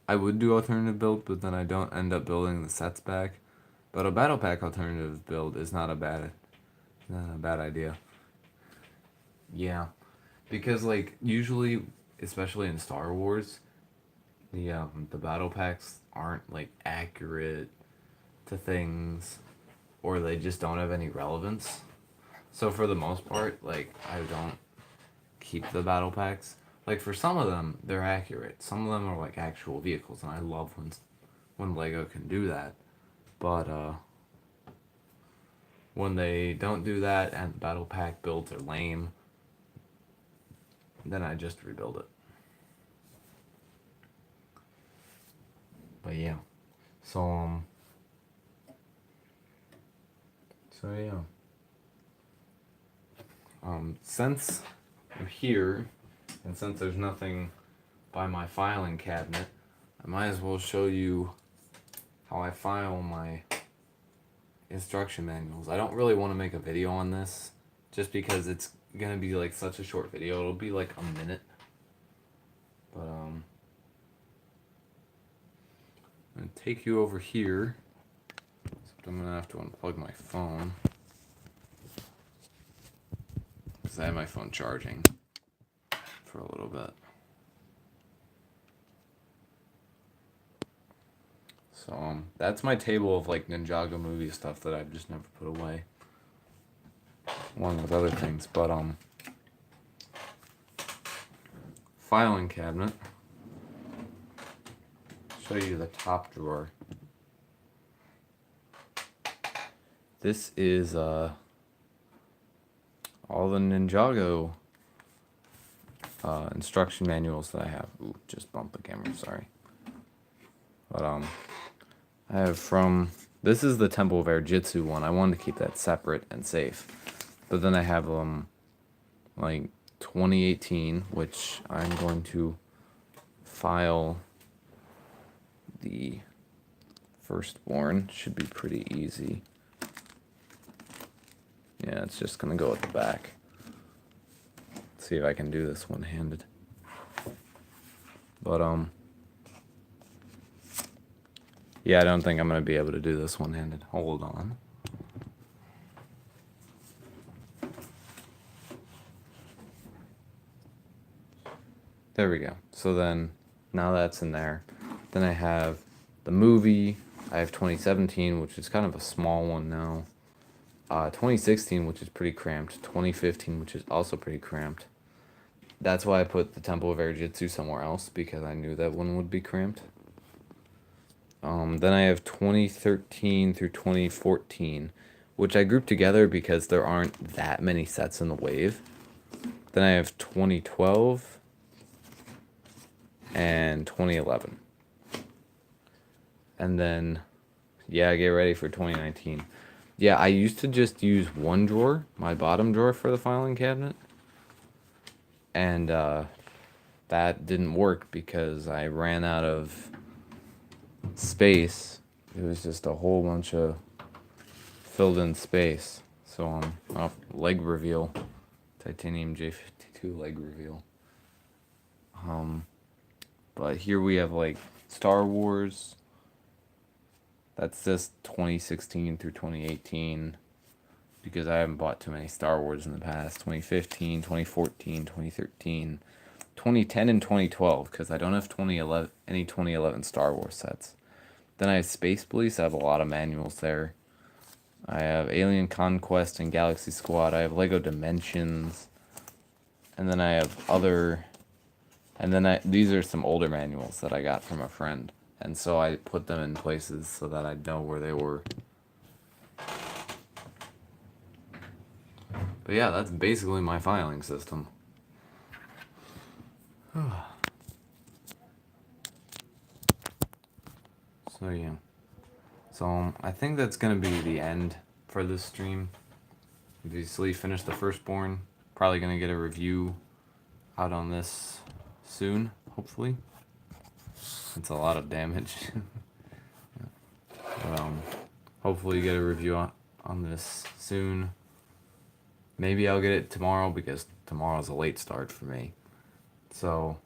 I would do alternative build, but then I don't end up building the sets back. But a battle pack alternative build is not a bad idea. Yeah. Because like usually, especially in Star Wars, the battle packs aren't like accurate to things, or they just don't have any relevance. So for the most part, like I don't keep the battle packs. Like for some of them, they're accurate. Some of them are like actual vehicles, and I love when Lego can do that. But when they don't do that and the battle pack builds are lame, then I just rebuild it. But yeah. So yeah. Since I'm here, and since there's nothing by my filing cabinet, I might as well show you how I file my instruction manuals. I don't really want to make a video on this, just because it's gonna be like such a short video. It'll be like a minute. But I'm gonna take you over here. Except I'm gonna have to unplug my phone, because I have my phone charging for a little bit. So that's my table of like Ninjago movie stuff that I've just never put away, along with other things. But filing cabinet. Show you the top drawer. This is all the Ninjago instruction manuals that I have. Ooh, just bumped the camera, sorry. But I have from, this is the Temple of Air Jitsu one. I wanted to keep that separate and safe. But then I have like 2018, which I'm going to file the Firstbourne. Should be pretty easy. Yeah, it's just gonna go at the back. Let's see if I can do this one-handed. But yeah, I don't think I'm gonna be able to do this one-handed. Hold on. There we go. So then, now that's in there. Then I have the movie. I have 2017, which is kind of a small one now. 2016, which is pretty cramped. 2015, which is also pretty cramped. That's why I put the Temple of Air Jitsu somewhere else, because I knew that one would be cramped. Then I have 2013 through 2014, which I grouped together because there aren't that many sets in the wave. Then I have 2012 and 2011. And then, yeah, get ready for 2019. Yeah, I used to just use one drawer, my bottom drawer, for the filing cabinet. And that didn't work because I ran out of space. It was just a whole bunch of filled in space. So leg reveal, titanium J52 leg reveal. But here we have like Star Wars. That's just 2016 through 2018 because I haven't bought too many Star Wars in the past. 2015, 2014, 2013, 2010, and 2012 because I don't have any 2011 Star Wars sets. Then I have Space Police. I have a lot of manuals there. I have Alien Conquest and Galaxy Squad. I have Lego Dimensions. And then I have other... And then these are some older manuals that I got from a friend. And so I put them in places so that I'd know where they were. But yeah, that's basically my filing system. So yeah. So I think that's going to be the end for this stream. Obviously finished the Firstbourne. Probably going to get a review out on this soon, hopefully. It's a lot of damage. But, hopefully get a review on this soon. Maybe I'll get it tomorrow because tomorrow's a late start for me. So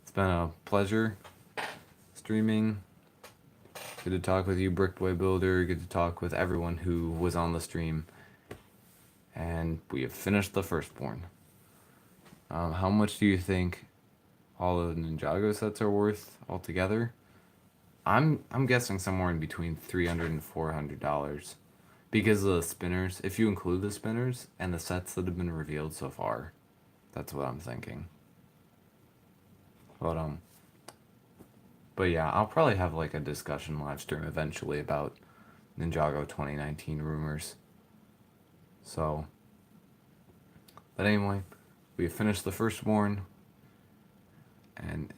it's been a pleasure streaming. Good to talk with you, Brickboy Builder. Good to talk with everyone who was on the stream. And we have finished the Firstbourne. How much do you think all the Ninjago sets are worth altogether? I'm guessing somewhere in between $300 and $400 because of the spinners. If you include the spinners and the sets that have been revealed so far, that's what I'm thinking. But yeah, I'll probably have like a discussion live stream eventually about Ninjago 2019 rumors. So, but anyway, we have finished the Firstbourne. And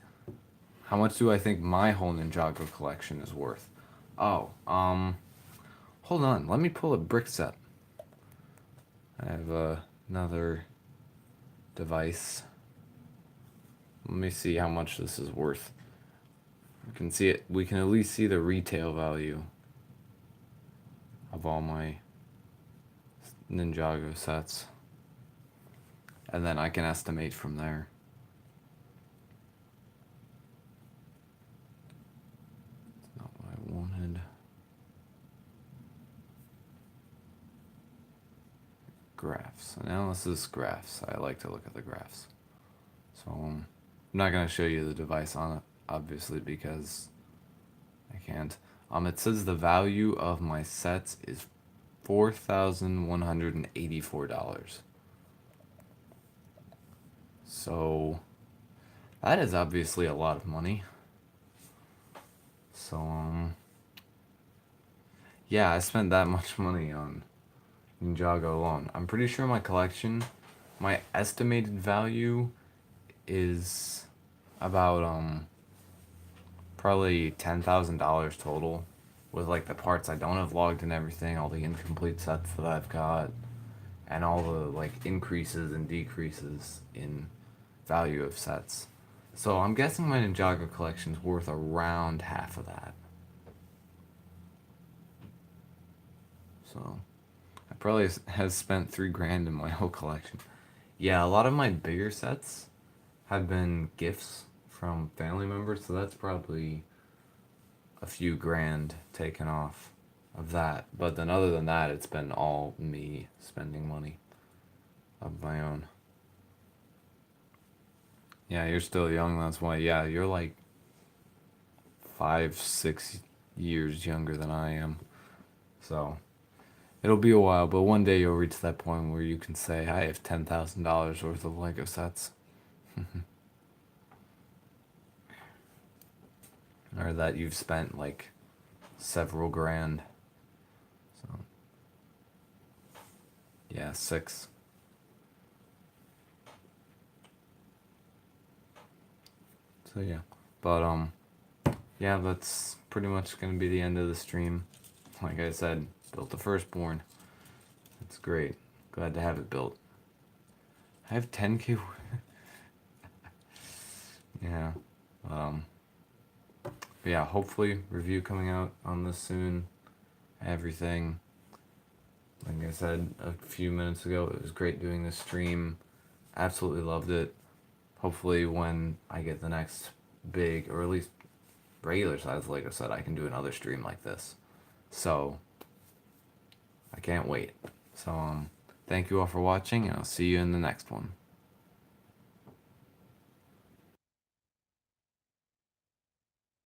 how much do I think my whole Ninjago collection is worth? Oh, hold on. Let me pull a brick set. I have another device. Let me see how much this is worth. We can see it. We can at least see the retail value of all my Ninjago sets. And then I can estimate from there. It's not what I wanted. Graphs. Analysis graphs. I like to look at the graphs. So I'm not going to show you the device on it, obviously, because I can't. It says the value of my sets is $4,184. So That is obviously a lot of money. So, yeah, I spent that much money on Ninjago alone. I'm pretty sure my collection, my estimated value is about, probably $10,000 total with like the parts I don't have logged and everything, all the incomplete sets that I've got, and all the like increases and decreases in value of sets. So I'm guessing my Ninjago collection's worth around half of that. So I probably has spent 3 grand in my whole collection. Yeah, a lot of my bigger sets have been gifts from family members, so that's probably a few grand taken off of that. But then other than that, it's been all me spending money of my own. Yeah, you're still young, that's why. Yeah, you're like 5, 6 years younger than I am. So it'll be a while, but one day you'll reach that point where you can say, I have $10,000 worth of Lego sets. Or that you've spent like several grand. So, yeah, 6. So, yeah. But, yeah, that's pretty much going to be the end of the stream. Like I said, built the Firstbourne. It's great. Glad to have it built. I have 10K. Yeah. Um, yeah, hopefully review coming out on this soon. Everything. Like I said a few minutes ago, it was great doing this stream. Absolutely loved it. Hopefully when I get the next big, or at least regular size Lego set, I can do another stream like this. So, I can't wait. So, thank you all for watching, and I'll see you in the next one.